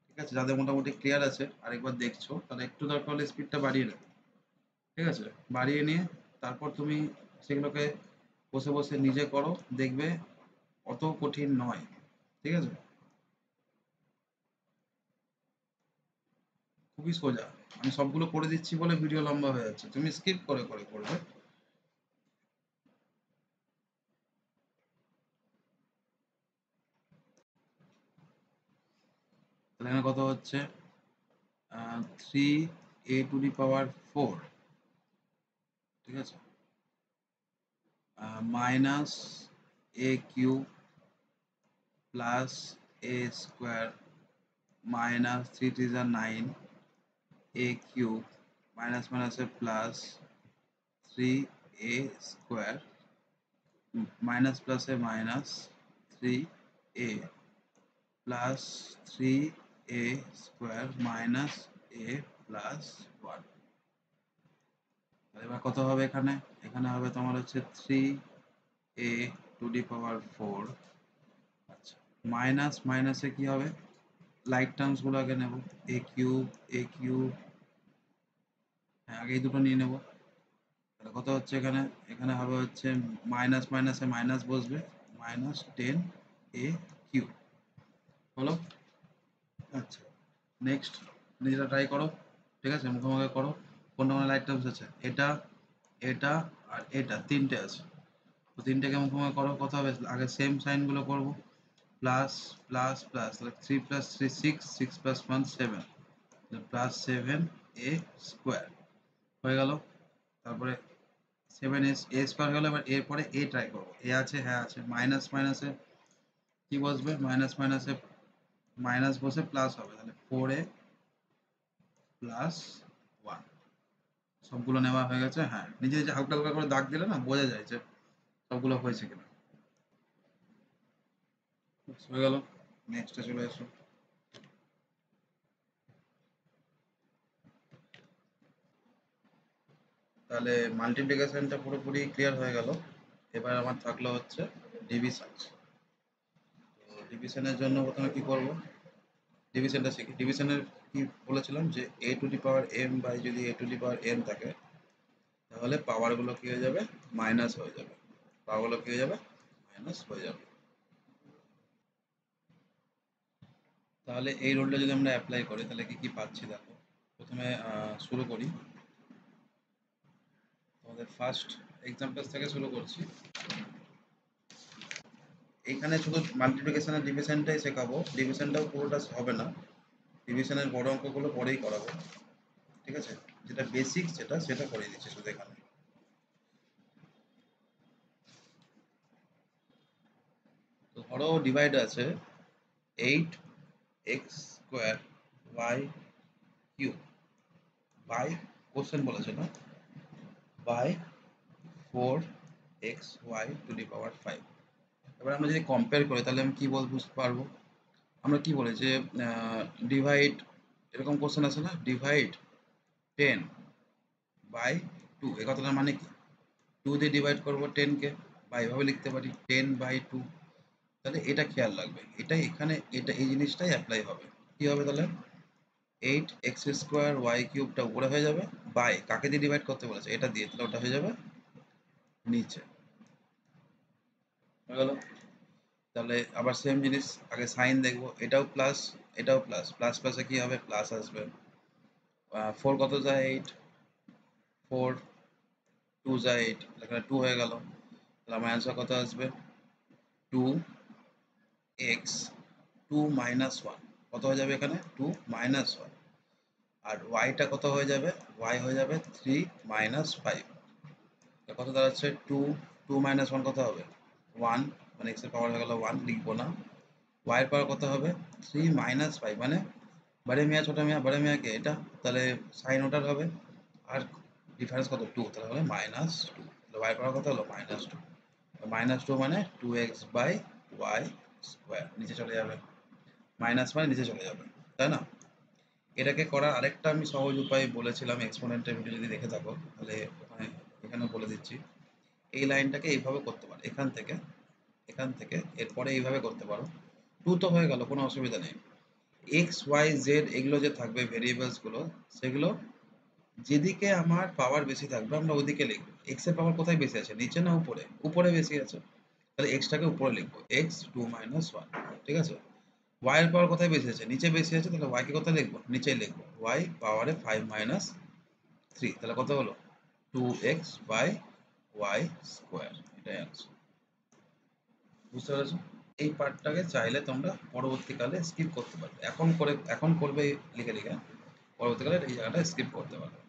ঠিক আছে। যাদের মোটামুটি ক্লিয়ার আছে আরেকবার দেখছো তাহলে একটু দরকার হলে স্পিডটা বাড়িয়ে নেবে, ঠিক আছে। বাড়িয়ে নিয়ে তারপর তুমি সেগুলোকে বসে বসে নিজে করো, দেখবে অত কঠিন নয়, ঠিক আছে, খুবই সোজা। আমি সবগুলো করে দিচ্ছি বলে ভিডিও লম্বা হয়ে যাচ্ছে, তুমি স্কিপ করে করে করবে। তাহলে এখানে কত হচ্ছে, three A to the power four, ঠিক আছে, মাইনাস এ কিউব প্লাস এ স্কোয়ার মাইনাস থ্রি থ্রি যা নাইন, এ কিউব মাইনাস মাইনাসে প্লাস থ্রি এ স্কোয়ার মাইনাস প্লাসে মাইনাস থ্রি এ প্লাস থ্রি এ স্কোয়ার মাইনাস এ প্লাস 1। এবার কত হবে এখানে? এখানে হবে তোমার হচ্ছে 3a টু দি পাওয়ার 4। আচ্ছা, মাইনাস মাইনাসে কি হবে? লাইক টার্মস গুলো আগে নেব। এ কিউব, হ্যাঁ আগে এই দুটো নিয়ে নেব। তাহলে কত হচ্ছে এখানে? এখানে হবে হচ্ছে মাইনাস মাইনাসে মাইনাস বসবে, -10a কিউব হলো। আচ্ছা, নেক্সট নিজেরা ট্রাই করো, ঠিক আছে? মুখে মুখে করো। কোনটা কোন লাইট টার্মস আছে? এটা, এটা আর এটা তিনটে আছে। তো তিনটেকে মুখে মুখে করো, কত হবে? আগে সেম সাইন গুলো করবো। প্লাস প্লাস প্লাস, তাহলে 3 + 3 6, 6 + 1 7, +7a² হয়ে গেল। তারপরে 7a² হলো। এবার এরপরে এ ট্রাই করবো। এ আছে, হ্যাঁ আছে। মাইনাস মাইনাসে কি বসবে? মাইনাস মাইনাসে মাইনাস বসে প্লাস হবে, তাহলে 4a + 1। সবগুলো নেওয়া হয়ে গেছে। হ্যাঁ, নিজে নিজে হালকা হালকা করে দাগ দিলে না বোঝা যায় যে সবগুলো হয়েছে কিনা। হয়ে গেল। নেক্সটে চলে এসো। তাহলে মাল্টিপ্লিকেশনটা পুরোপুরি ক্লিয়ার হয়ে গেল। এবার আমার থাকলো হচ্ছে ডিভিশন। তো ডিভিশনের জন্য প্রথমে কি করব? ডিভিশনটা শিখি। ডিভিশনের কি বলেছিলাম যে a to the power m by যদি a to the power n থাকে, তাহলে পাওয়ারগুলো কি হয়ে যাবে? মাইনাস হয়ে যাবে। পাওয়ারগুলো কি হয়ে যাবে? মাইনাস হয়ে যাবে। তাহলে এই রুলটা যদি আমরা অ্যাপ্লাই করি তাহলে কি কি পাচ্ছি দেখো। প্রথমে শুরু করি। তোমাদের ফার্স্ট এক্সাম্পল থেকে শুরু করছি। এখানে শুধু মাল্টিপ্লিকেশন আর ডিভিশনটাই শেখাবো, ডিভিশনটাও পুরোটা হবে না। ডিভিশনের বড় অঙ্কগুলো পরেই করাবো, ঠিক আছে? যেটা বেসিক সেটা করিয়ে দিচ্ছি শুধু এখানে। তো ধরো ডিভাইড আছে 8x² y³ বাই, কোশ্চেন বলেছে না, বাই 4xy⁵। এবার আমরা যদি কম্পেয়ার করি তাহলে আমি কি বুঝতে পারবো? আমরা কি বলি যে ডিভাইড, এরকম কোশ্চেন আছে না, ডিভাইড 10/2, এ কথাটার মানে কি? 2 দিয়ে ডিভাইড করবো 10 কে, বা এভাবে লিখতে পারি 10/2। তাহলে এটা খেয়াল রাখবে, এটাই এখানে, এটা এই জিনিসটাই অ্যাপ্লাই হবে। কি হবে তাহলে? 8x² y³ উপরে হয়ে যাবে, বাই কাকে দিয়ে ডিভাইড করতে বলেছে? এটা দিয়ে, তাহলে ওটা হয়ে যাবে নিচে। হয়ে গেল। তাহলে আবার সেম জিনিস, আগে সাইন দেখবো। এটাও প্লাস, এটাও প্লাস, প্লাস প্লাসে কি হবে? প্লাস আসবে। 4 কত যায়? 8, 4 2 যায় 8, এখানে 2 হয়ে গেল। তাহলে আমার অ্যান্সার কত আসবে? 2x 2 - 1 কত হয়ে যাবে এখানে? 2 - 1। আর ওয়াইটা কত হয়ে যাবে? ওয়াই হয়ে যাবে 3 - 5। কত দাঁড়াচ্ছে? 2 2 - 1 কত হবে? 1, মানে এক্স এর পাওয়ার হয়ে গেল 1, লিখবো না। ওয়াই এর পাওয়ার কত হবে? 3 - 5, মানে বড় মিয়া ছোট মিয়া, বড় মিয়া কে এটা, তাহলে সাইন ওটার হবে। আর ডিফারেন্স কত? 2, তাহলে হবে -2। তাহলে ওয়াই পাওয়ার কত হলো? -2। -2 মানে 2x/y², নিচে চলে যাবে। মাইনাস মানে নিচে চলে যাবে, তাই না? এটাকে করার আরেকটা আমি সহজ উপায় বলেছিলাম, এক্সপোনেন্টের ভিডিও যদি দেখে থাকো তাহলে ওখানে, এখানে বলে দিচ্ছি। এই লাইনটাকে এইভাবে করতে পারো, এখান থেকে এরপরে এইভাবে করতে পারো। 2 তো হয়ে গেল, কোনো অসুবিধা নেই। এক্স ওয়াই জেড এগুলো যে থাকবে ভেরিয়েবলস গুলো, সেগুলো যেদিকে আমার পাওয়ার বেশি থাকবে আমরা ওদিকে লিখবো। এক্স এর পাওয়ার কোথায় বেশি আছে? নিচে না উপরে? উপরে বেশি আছে, তাহলে এক্সটাকে উপরে লিখবো, এক্স 2 - 1। ঠিক আছে। ওয়াই এর পাওয়ার কোথায় বেশি আছে? নিচে বেশি আছে, তাহলে ওয়াই কে কোথায় লিখবো? নিচেই লিখবো। ওয়াই পাওয়ারে 5 - 3, তাহলে কত হলো? 2x/y²। এটাই আনসার। বুঝতে পেরেছো? এই পার্টটাকে চাইলে তোমরা পরবর্তীকালে স্কিপ করতে পারবে, এখন করবে লিখে লিখে, পরবর্তীকালে এই জায়গাটা স্কিপ করতে পারবে।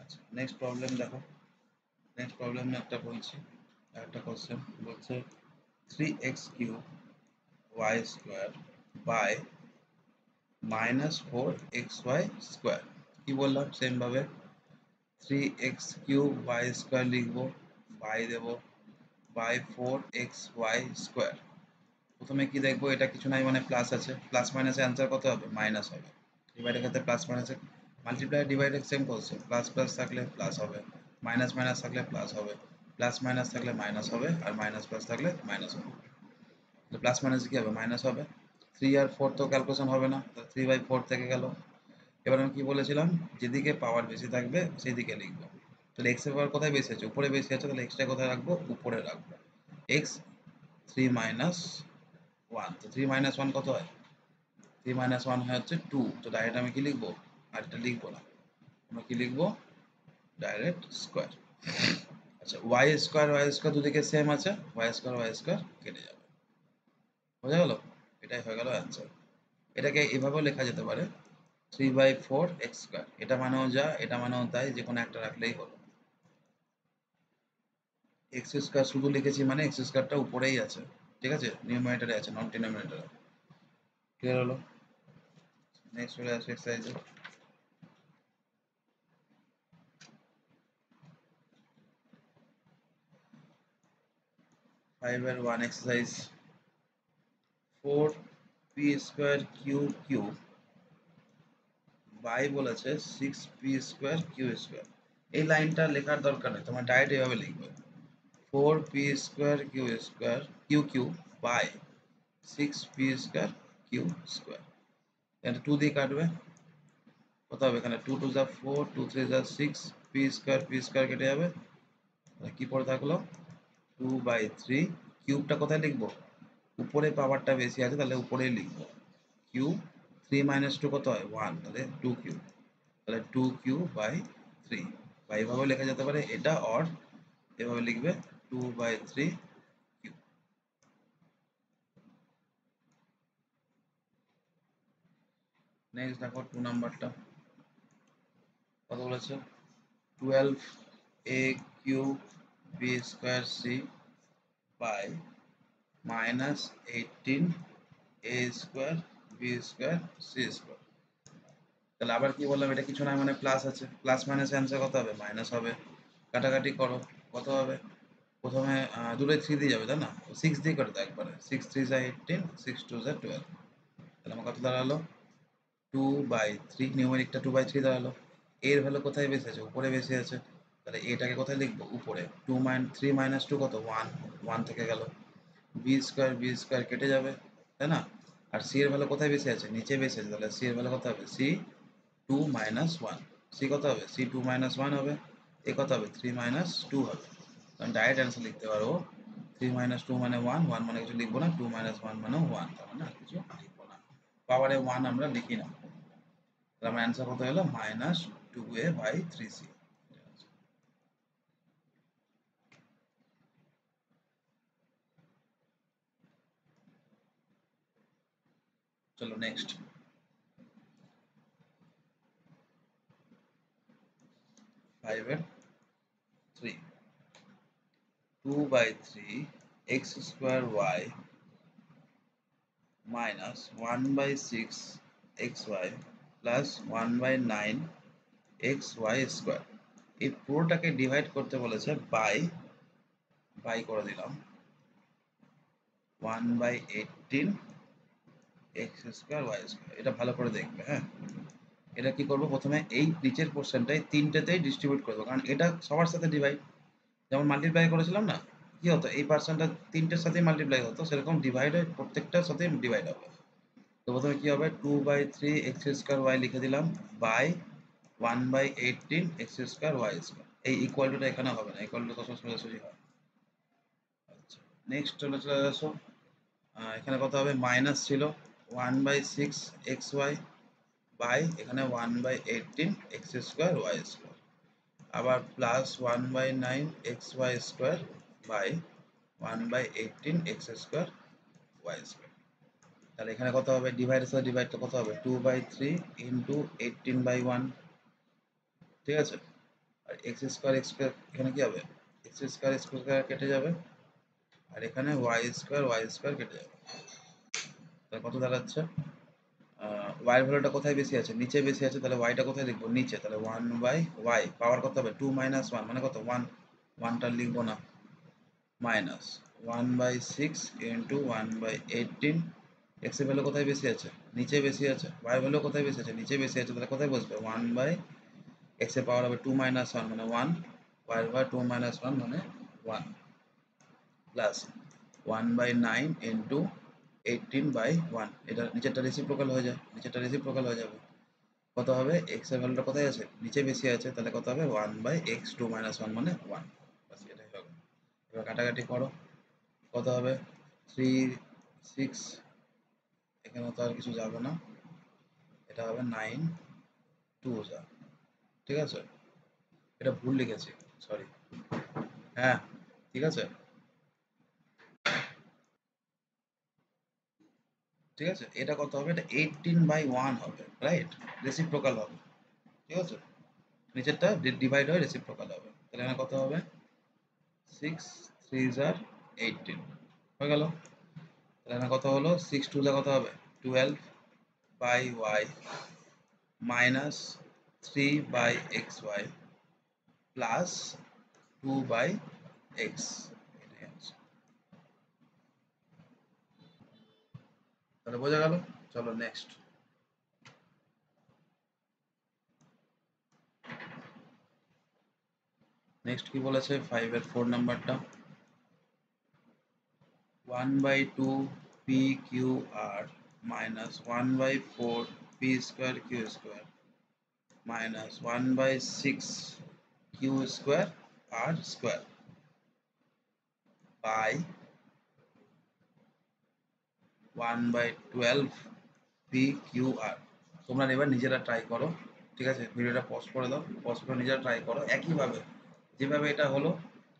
আচ্ছা, নেক্সট প্রবলেম দেখো। নেক্সট প্রবলেমে একটা বলছি, একটা কোশ্চেন বলছে 3x³ y² -4xy²। কি বললাম? সেম ভাবে 3x³ y² লিখবো, by Dev by 4xy square. প্রথমে কি দেখবো, এটা কিছু নাই মানে প্লাস আছে, প্লাস মাইনাসে অ্যান্সার কত হবে, মাইনাস হবে। ডিভাইডের ক্ষেত্রে প্লাস মাইনাসে, মাল্টিপ্লাই ডিভাইডের সেম করছে, প্লাস প্লাস থাকলে প্লাস হবে, মাইনাস মাইনাস থাকলে প্লাস হবে, প্লাস মাইনাস থাকলে মাইনাস হবে, আর মাইনাস প্লাস থাকলে মাইনাস হবে। তো প্লাস মাইনাস কি হবে, মাইনাস হবে। 3 আর 4 তো ক্যালকুলেশন হবে না, 3/4 থেকে গেল। এবার আমি কি বলেছিলাম, যেদিকে পাওয়ার বেশি থাকবে সেই দিকে লিখবো। তাহলে এক্স এর পাওয়ার কোথায় বেশি আছে, উপরে বেশি আছে, তাহলে এক্সটা কোথায় রাখবো, উপরে রাখবো। এক্স 3 মাইনাস 1, তো 3 মাইনাস 1 কত হয়, 3 মাইনাস 1 হয় হচ্ছে 2। তো ডাইরেক্ট আমি কি লিখবো, আর এটা লিখবো না, আমরা কি লিখবো, ডাইরেক্ট স্কোয়ার। আচ্ছা, ওয়াই স্কোয়ার দুদিকে সেম আছে, ওয়াই স্কোয়ার কেটে যাবে, বোঝা গেল। এটাই হয়ে গেল অ্যান্সার। এটাকে এভাবেও লেখা যেতে পারে 3/4 x², এটা মানেও যা এটা মানেও তাই, যে কোনো একটা রাখলেই হলো। x² শুধু লিখেছি মানে x²টা উপরেই আছে, ঠিক আছে, নিউমারেটরে আছে, নন ডিনোমিনেটরে। ক্লিয়ার হলো। নেক্সট চলে আসে এক্সারসাইজে। 5/1 এক্সারসাইজ, 4p² বাই বলেছে 6p²q²। এই লাইনটা লেখার দরকার নেই, তোমার ডাইরেক্ট এভাবে লিখবে 4p²q² বাই 6p²q²। এটা 2 দিয়ে কাটবে, কত হবে এখানে, 2 2 যা 4, 2 3 যা 6, p² কেটে যাবে, কি পড়ে থাকলো 2/3। কিউবটা কোথায় লিখবো, উপরে পাওয়ারটা বেশি আছে তাহলে উপরেই লিখবো, কিউব 3 মাইনাস 2 কত হয় 1, তাহলে 2 কিউব, তাহলে 2q/3। বা এইভাবে লেখা যেতে পারে এটা, অর এভাবে লিখবে 2/3 কিউব। নেক্সট দেখো 2 নাম্বারটা কত বলেছে, 12a³ বাই -18a²b²c²। তাহলে আবার কি বললাম, এটা কিছু না মানে প্লাস আছে, প্লাস মাইনাস অ্যান্সার কত হবে, মাইনাস হবে। কাটাকাটি করো, কত হবে, প্রথমে দুটোই 3 দিয়ে যাবে তাই না, 6 দিয়ে করে দাও একবারে, 6 3 যা 18, 6 2 যা 12। তাহলে আমার কত দাঁড়ালো, 2/3, নিউমেরিকটা 2/3 দাঁড়ালো। এর ভ্যালু কোথায় বেশি আছে, উপরে বেশি আছে, তাহলে এটাকে কোথায় লিখবো, উপরে। 3 মাইনাস 2 কত 1, 1 থেকে গেল, বি স্কোয়ার কেটে যাবে, তাই না। আর সি এর ভ্যালু কোথায় বেশি আছে, নিচে বেশি আছে, তাহলে সি এর ভ্যালু কত হবে, সি 2 - 1, সি কত হবে, সি 2 - 1 হবে, এ কত হবে 3 - 2 হবে। আমি ডাইরেক্ট অ্যান্সার লিখতে পারবো 3 - 2 মানে 1, 1 মানে কিছু লিখবো না, 2 - 1 মানে 1, তার মানে আর কিছু লিখবো না, পাওয়ারে 1 আমরা লিখি না। তাহলে আমার অ্যান্সার কত হলো, -2a/3c। চলো next 5/3, 2/3 x² y minus 1/6 xy plus 1/9 xy square. এই পুরোটাকে ডিভাইড করতে বলেছে বাই করে দিলাম 1/18 x² y স্কোয়ার। এটা ভালো করে দেখবে, হ্যাঁ। এটা কি করবো, প্রথমে এই নিচের পোর্শনটাই তিনটেতেই ডিস্ট্রিবিউট করবো, কারণ এটা সবার সাথে ডিভাইড, যেমন মাল্টিপ্লাই করেছিলাম না, কি হতো এই পার্সেন্টটা তিনটের সাথেই মাল্টিপ্লাই হতো, সেরকম ডিভাইড হয় প্রত্যেকটার সাথেই ডিভাইড হবে। তো প্রথমে কি হবে, 2/3 x² y লিখে দিলাম বাই 1/18 x² y স্কোয়ার। এই ইকুয়ালটা এখানে হবে না, ইকুয়ালটা তো সোজাসুজি হয়। আচ্ছা, নেক্সট চলে আসো, এখানে কত হবে, মাইনাস ছিল 1/6 xy বাই এখানে 1/18 x² y স্কোয়ার, আবার plus 1/9 xy square by 1/18 x² y square. তাহলে এখানে কত হবে, ডিভাইডের সাথে ডিভাইড তো কত হবে, 2/3 ইন্টু 18/1, ঠিক আছে। আর x² এখানে কি হবে, x² কেটে যাবে, আর এখানে y² কেটে যাবে। তাহলে কত দাঁড়াচ্ছে, y এর ভ্যালুটা কোথায় বেশি আছে, নিচে বেশি আছে, তাহলে y টা কোথায় লিখবো, নিচে, তাহলে 1/y, পাওয়ার কত হবে 2 - 1 মানে কত 1, 1টা লিখবো না, মাইনাস 1/6 ইন্টু 1/18। এক্স এর ভ্যালু কোথায় বেশি আছে? নিচে বেশি আছে। ওয়াই ভ্যালু কোথায় বেশি আছে? নিচে বেশি আছে। তাহলে কোথায় বসবে? 1/x এর পাওয়ার হবে 2 মাইনাস 1 মানে 1, y এর পাওয়ার 2 মাইনাস 1 মানে 1, প্লাস 1/9 ইন্টু 18/1। এটা নিচেরটা রেসিপ্রোকাল হয়ে যায়, নিচেরটা রেসিপ্রোকাল হয়ে যাবে। কত হবে? x এর ভ্যালুটা কোথায় আছে? নিচে বেশি আছে, তাহলে কত হবে? 1/x 2 মাইনাস 1 মানে 1। বাস এটাই হবে। এবার কাটাকাটি করো, কত হবে? 3 6, এখানে তো আর কিছু যাবে না, এটা হবে 9 2 যা, ঠিক আছে? এটা ভুল লিখেছি, সরি। হ্যাঁ, ঠিক আছে, ঠিক আছে। এটা কত হবে? এটা 18/1 হবে, রাইট? রেসিপ্রোকাল হবে, ঠিক আছে। নিচেরটা ডিভাইড হয়ে রেসিপ্রোকাল হবে, তাহলে এখানে কত হবে? 6 3 আর 18 হয়ে গেল। তাহলে এখানে কত হলো? 6 2 কত হবে? 12/y minus 3/xy plus 2/x। তাহলে বোঝা গেল। চলো নেক্সট। নেক্সট কি বলেছে? 5 এর 4 নাম্বারটা, 1/2 pqr minus 1/4 p square q square minus 1/6 q square r square by 1/12 pqr। তোমরা এবার নিজেরা ট্রাই করো, ঠিক আছে? ভিডিওটা পজ করে দাও, পজ করে নিজেরা ট্রাই করো। একইভাবে যেভাবে এটা হলো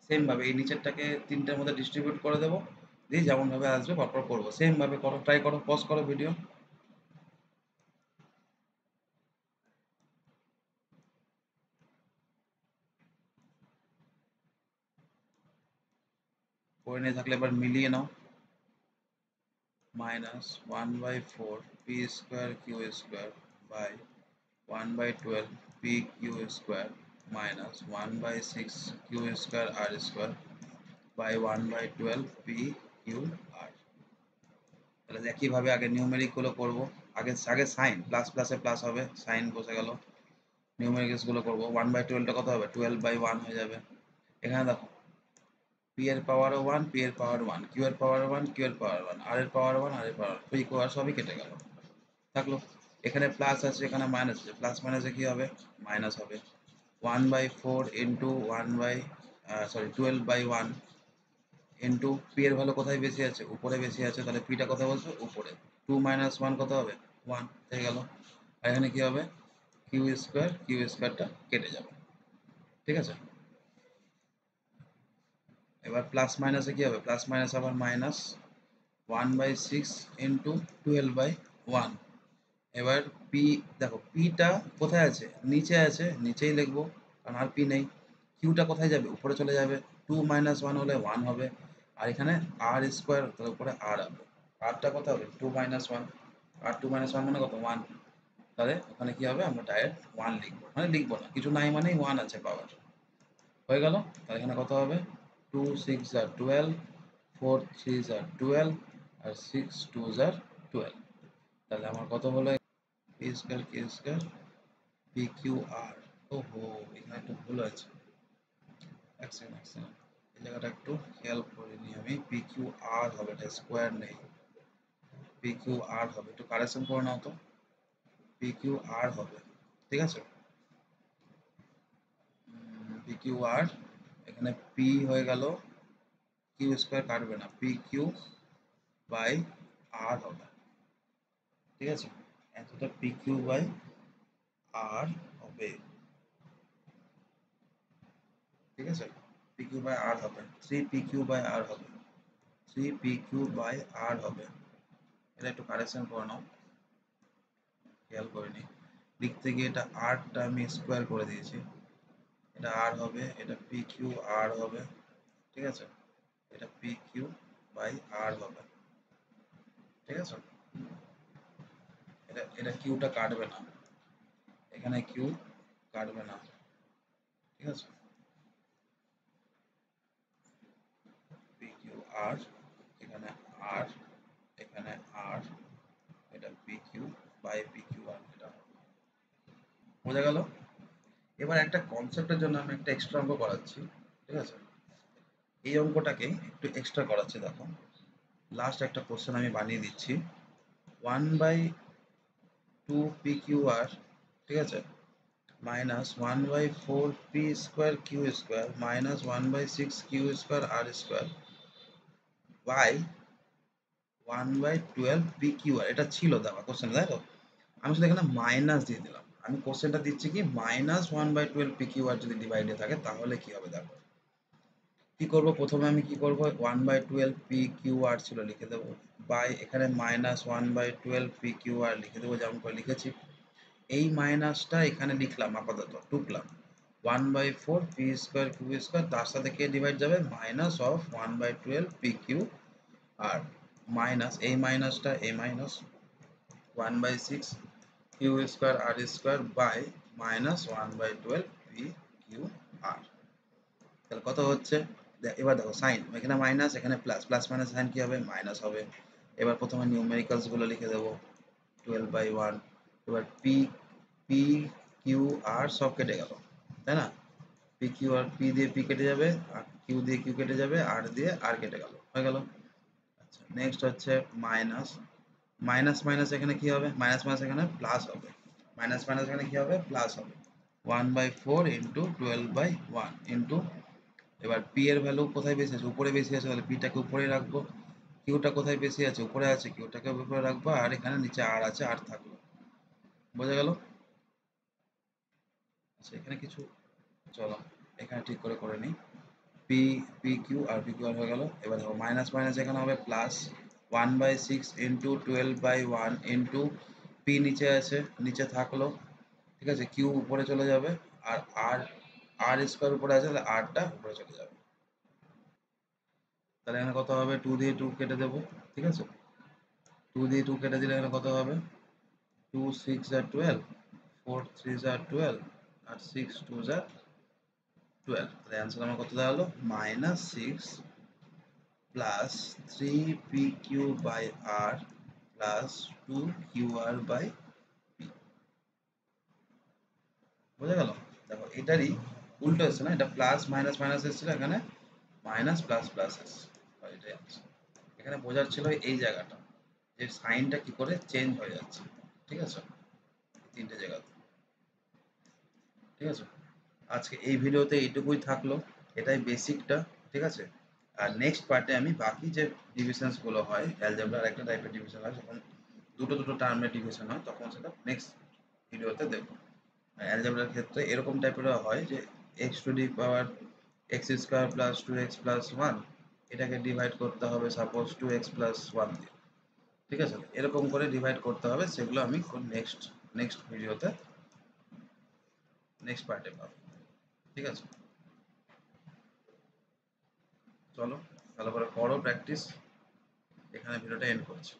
সেম ভাবে এই নিচেরটাকে তিনটের মধ্যে ডিস্ট্রিবিউট করে দেবো, দিয়ে যেমন ভাবে আসবে পরপর করবো, সেম ভাবে করো, ট্রাই করো, পজ করো ভিডিও। করে নিয়ে থাকলে এবার মিলিয়ে নাও। Minus 1/4 p square q square by 1/12 p q square minus 1/6 q square r square by 1/12 p q r. তাহলে একইভাবে আগে নিউমেরিক গুলো করবো। আগে আগে সাইন, প্লাস প্লাসে প্লাস হবে, সাইন বসে গেল। নিউমেরিক্স গুলো করবো। 1/12টা কত হবে? 12/1 হয়ে যাবে। এখানে দেখো, পি এর পাওয়ার 1, পি এর পাওয়ার 1, কিউ এর পাওয়ার 1, কিউ এর পাওয়ার 1, আর এর পাওয়ার 1, আর এর পাওয়ার 1, পি পাওয়ার সবই কেটে গেল, থাকলো। এখানে প্লাস আছে, এখানে মাইনাস আছে, প্লাস মাইনাসে কি হবে? মাইনাস হবে। 1/4 ইন্টু 12/1 ইন্টু পি এর ভ্যালু কোথায় বেশি আছে? উপরে বেশি আছে, তাহলে পিটা কোথায় বসবে? উপরে। 2 মাইনাস 1 কত হবে? 1 হয়ে গেল। আর এখানে কি হবে? কিউ স্কোয়ার, কিউ স্কোয়ারটা কেটে যাবে, ঠিক আছে। এবার প্লাস মাইনাসে কি হবে? প্লাস মাইনাস আবার মাইনাস 1/6 ইন্টু 12/1। এবার পি, দেখো পিটা কোথায় আছে? নিচে আছে, নিচেই লিখবো, কারণ আর পি নেই। কিউটা কোথায় যাবে? উপরে চলে যাবে। 2 মাইনাস 1 হলে 1 হবে। আর এখানে আর স্কোয়ার, তার উপরে আর হবে। আরটা কত হবে? 2 মাইনাস 1। আর 2 মাইনাস 1 মানে কত? 1। তাহলে ওখানে কি হবে? আমরা ডাইরেক্ট 1 লিখবো, মানে লিখবো না, কিছু নাই মানেই 1 আছে পাওয়ার। হয়ে গেল। তাহলে এখানে কত হবে? 2 6 আর 12, 4 3 আর 12, আর 6 2 আর 12। তাহলে আমার কত হলো? P square q square p q r. ওহো, এখানে একটু ভুল আছে। এক সেকেন্ড, এক সেকেন্ড, এই জায়গাটা একটু খেয়াল করিনি আমি। পি কিউ আর হবে, এটা স্কোয়ার নেই। পি কিউ আর হবে, একটু কারেকশন করে নাও তো। পি কিউ আর হবে, ঠিক আছে। পি কিউ আর, এখানে পি হয়ে গেল, কিউ স্কোয়ার কাটবে না, পি কিউ বাই আর হবে, ঠিক আছে। এতটা পি কিউ বাই আর হবে, ঠিক আছে। পি কিউ বাই আর হবে, 3 পি কিউ বাই আর হবে, 3 পি কিউ বাই আর হবে। এটা একটু কারেকশন করে নাও, খেয়াল করিনি। লিখতে গিয়ে এটা আরটা আমি স্কোয়ার করে দিয়েছি। এটা আর হবে, এটা পি কিউ আর হবে, ঠিক আছে। এটা পি কিউ বাই আর হবে, ঠিক আছে। এটা এটা কিউটা কাটবে না, এখানে কিউ কাটবে না, ঠিক আছে। আর, এখানে আর, এখানে আর, এটা p q by p q r, এটা বোঝা গেল? এবার একটা কনসেপ্টের জন্য আমি একটা এক্সট্রা অঙ্ক করাচ্ছি, ঠিক আছে? এই অঙ্কটাকে একটু এক্সট্রা করাচ্ছি, দেখো লাস্ট একটা কোশ্চেন আমি বানিয়ে দিচ্ছি। 1/2 পি কিউ আর, ঠিক আছে, minus 1/4 p square q square minus 1/6 q square r square by 1/12 p q r, এটা ছিল দেওয়া কোশ্চেন, তাই তো? আমি শুধু এখানে মাইনাস দিয়ে দিলাম। আমি কোশ্চেনটা দিচ্ছি কি মাইনাস 1/12 পি কিউ আর যদি ডিভাইডে থাকে তাহলে কি হবে দেখো। কি করব, প্রথমে আমি কি করব, 1/12 পি কিউ আর ছিল লিখে দেবো, বাই এখানে মাইনাস 1/12 পি কিউ আর লিখে দেবো যেমন করে লিখেছি। এই মাইনাসটা এখানে লিখলাম, আপাতত টুকলাম 1/4 পি স্কোয়ার কিউ স্কোয়ার, তার সাথে কে ডিভাইড যাবে, minus of 1/12 p q r, minus এই মাইনাসটা এই minus 1/6 q square r square by minus 1/12 p q r. তাহলে কত হচ্ছে, এবার দেখো সাইন, এখানে মাইনাস এখানে প্লাস, প্লাস মাইনাস সাইন কি হবে, মাইনাস হবে। এবার প্রথমে নিউমেরিক্যালস গুলো লিখে দেবো, 12/1, এবার পি পি কিউ আর সব কেটে গেল, তাই না? পি কিউ আর, পি দিয়ে পি কেটে যাবে, আর কিউ দিয়ে কিউ কেটে যাবে, আর দিয়ে আর কেটে গেল, হয়ে গেল। আচ্ছা, নেক্সট হচ্ছে মাইনাস, মাইনাস মাইনাস এখানে কি হবে, মাইনাস মাইনাস এখানে প্লাস হবে, মাইনাস মাইনাস এখানে কি হবে, প্লাস হবে। 1/4 ইন্টু 12/1 ইন্টু, এবার পি এর ভ্যালু কোথায় বেশি আছে, উপরে বেশি আছে, তাহলে পিটাকে উপরে রাখবো। কিউটা কোথায় বেশি আছে, উপরে আছে, কিউটাকে উপরে রাখবো, আর এখানে নিচে আর আছে, আর থাকলো। বোঝা গেল? আচ্ছা, এখানে কিছু, চলো এখানে ঠিক করে করে নিই। পি পি কিউ আর পি কিউ আর হয়ে গেল। এবার দেখো মাইনাস মাইনাস এখানে হবে প্লাস, 1/6 ইন্টু 12/1 ইন্টু পি নিচে আছে, নিচে থাকলো, ঠিক আছে, কিউ উপরে চলে যাবে, আর আর আর স্কোয়ার উপরে আছে, তাহলে আরটা উপরে চলে যাবে। তাহলে এখানে কত হবে, 2 দিয়ে 2 কেটে দেবো, ঠিক আছে, 2 দিয়ে 2 কেটে দিলে এখানে কত হবে, 2 6 আর 12, 4 3 আর 12, আর 6 2 আর 12। তাহলে অ্যান্সার আমার কত দাঁড়ালো, -6 plus 3 p q by r plus 2 q r by p. বোঝা গেল? দেখো এটারই উল্টো এসছে না, এটা প্লাস মাইনাস মাইনাস এসেছিল, এখানে মাইনাস প্লাস প্লাস এসছে, এটাই answer। এখানে বোঝার ছিল এই জায়গাটা, যে সাইনটা কি করে চেঞ্জ হয়ে যাচ্ছে, ঠিক আছে, তিনটে জায়গাতে, ঠিক আছে। আজকে এই ভিডিওতে এইটুকুই থাকলো, এটাই বেসিকটা, ঠিক আছে। আর নেক্সট পার্টে আমি বাকি যে ডিভিশনস গুলো হয়, অ্যালজেব্রার একটা টাইপের ডিভিশন হয় যখন দুটো দুটো টার্মের ডিভিশন হয়, তখন সেটা নেক্সট ভিডিওতে দেখবো। অ্যালজেব্রার ক্ষেত্রে এরকম টাইপেরও হয় যে x two the power x square plus 2x plus 1, এটাকে ডিভাইড করতে হবে সাপোজ 2x প্লাস 1 দিয়ে, ঠিক আছে, এরকম করে ডিভাইড করতে হবে, সেগুলো আমি নেক্সট নেক্সট ভিডিওতে নেক্সট পার্টে পাবো, ঠিক আছে। চলো ভালো করে করো প্র্যাকটিস, এখানে ভিডিওটা এন্ড করছি।